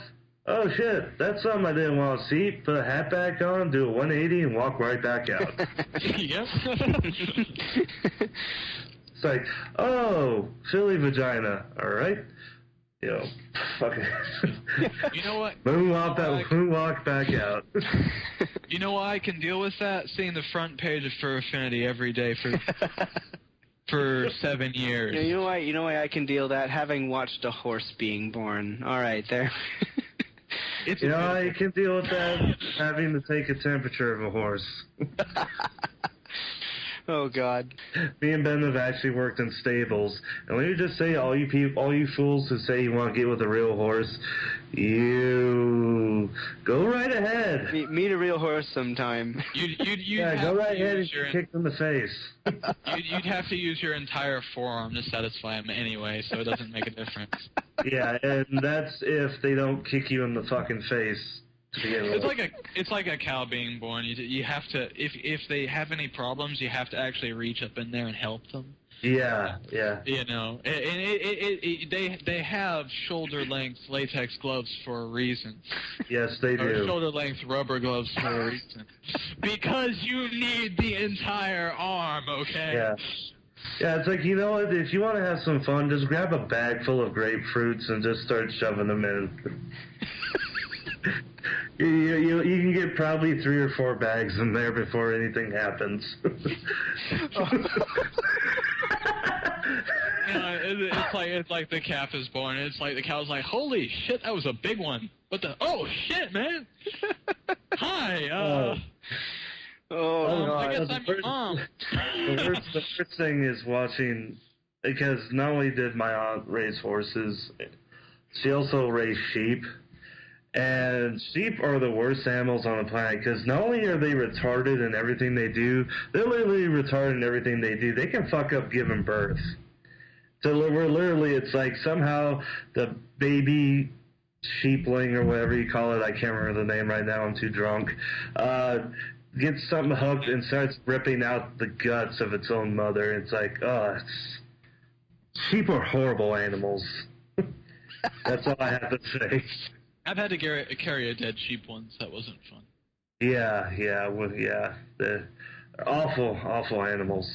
oh shit, that's something I didn't want to see, put a hat back on, do a 180, and walk right back out. Yep. like, oh, Philly vagina, all right. You know, fucking. You know what? Moonwalk back out. You know why I can deal with that? Seeing the front page of Fur Affinity every day for 7 years. You know why I can deal that? Having watched a horse being born. All right, there. I can deal with that. Having to take a temperature of a horse. Oh God. Me and Ben have actually worked in stables, and let me just say, all you fools who say you want to get with a real horse, you go right ahead. Meet a real horse sometime. Go right ahead and get kicked in the face. You'd have to use your entire forearm to satisfy him anyway, so it doesn't make a difference. Yeah, and that's if they don't kick you in the fucking face. It's like a cow being born. You have to, if they have any problems, you have to actually reach up in there and help them. Yeah. You know, and they have shoulder-length latex gloves for a reason. Yes, they do. Or shoulder-length rubber gloves for a reason. Because you need the entire arm, okay? Yeah. Yeah, it's like, you know what, if you want to have some fun, just grab a bag full of grapefruits and just start shoving them in. You can get probably 3 or 4 bags in there before anything happens. It's like the calf is born. It's like the cow's like, holy shit, that was a big one. Oh shit, man. Hi. I guess I'm your mom. The first thing is watching, because not only did my aunt raise horses, she also raised sheep. And sheep are the worst animals on the planet, because not only are they retarded in everything they do, they're literally retarded in everything they do. They can fuck up giving birth. So we're literally, it's like somehow the baby sheepling or whatever you call it, I can't remember the name right now, I'm too drunk, gets something hooked and starts ripping out the guts of its own mother. It's like, sheep are horrible animals. That's all I have to say. I've had to carry a dead sheep once. That wasn't fun. Yeah. They're awful animals.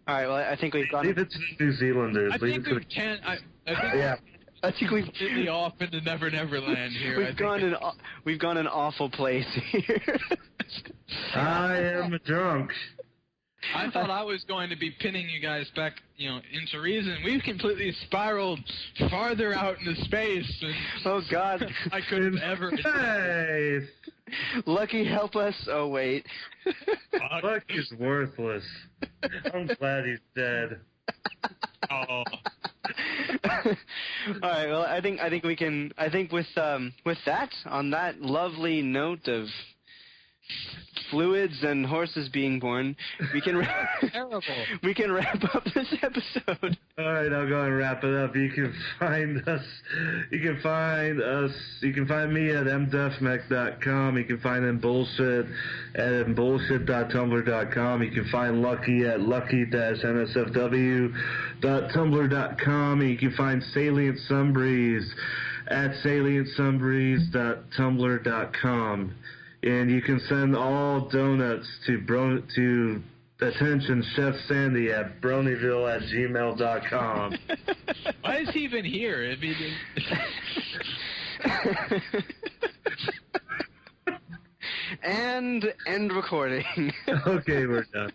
All right, well, I think we've gone... Leave it to the New Zealanders. I think we've completely off into Never Never Land here. We've gone an awful place here. I am drunk. I thought I was going to be pinning you guys back, into reason. We've completely spiraled farther out into space. And oh, God. I couldn't ever... Hey! Lucky, help us. Oh, wait. Lucky's worthless. I'm glad he's dead. Oh. All right, well, I think we can... I think with that, on that lovely note of... fluids and horses being born, we can we can wrap up this episode. All right, I'll go and wrap it up. You can find us. You can find me at mdefmec.com. You can find them bullshit at bullshit.tumblr.com. You can find Lucky at lucky-nsfw.tumblr.com. You can find Salient Sunbreeze at salientsunbreeze.tumblr.com. And you can send all donuts to attention Chef Sandy at bronyville@gmail.com. Why is he even here? I mean, and end recording. Okay, we're done.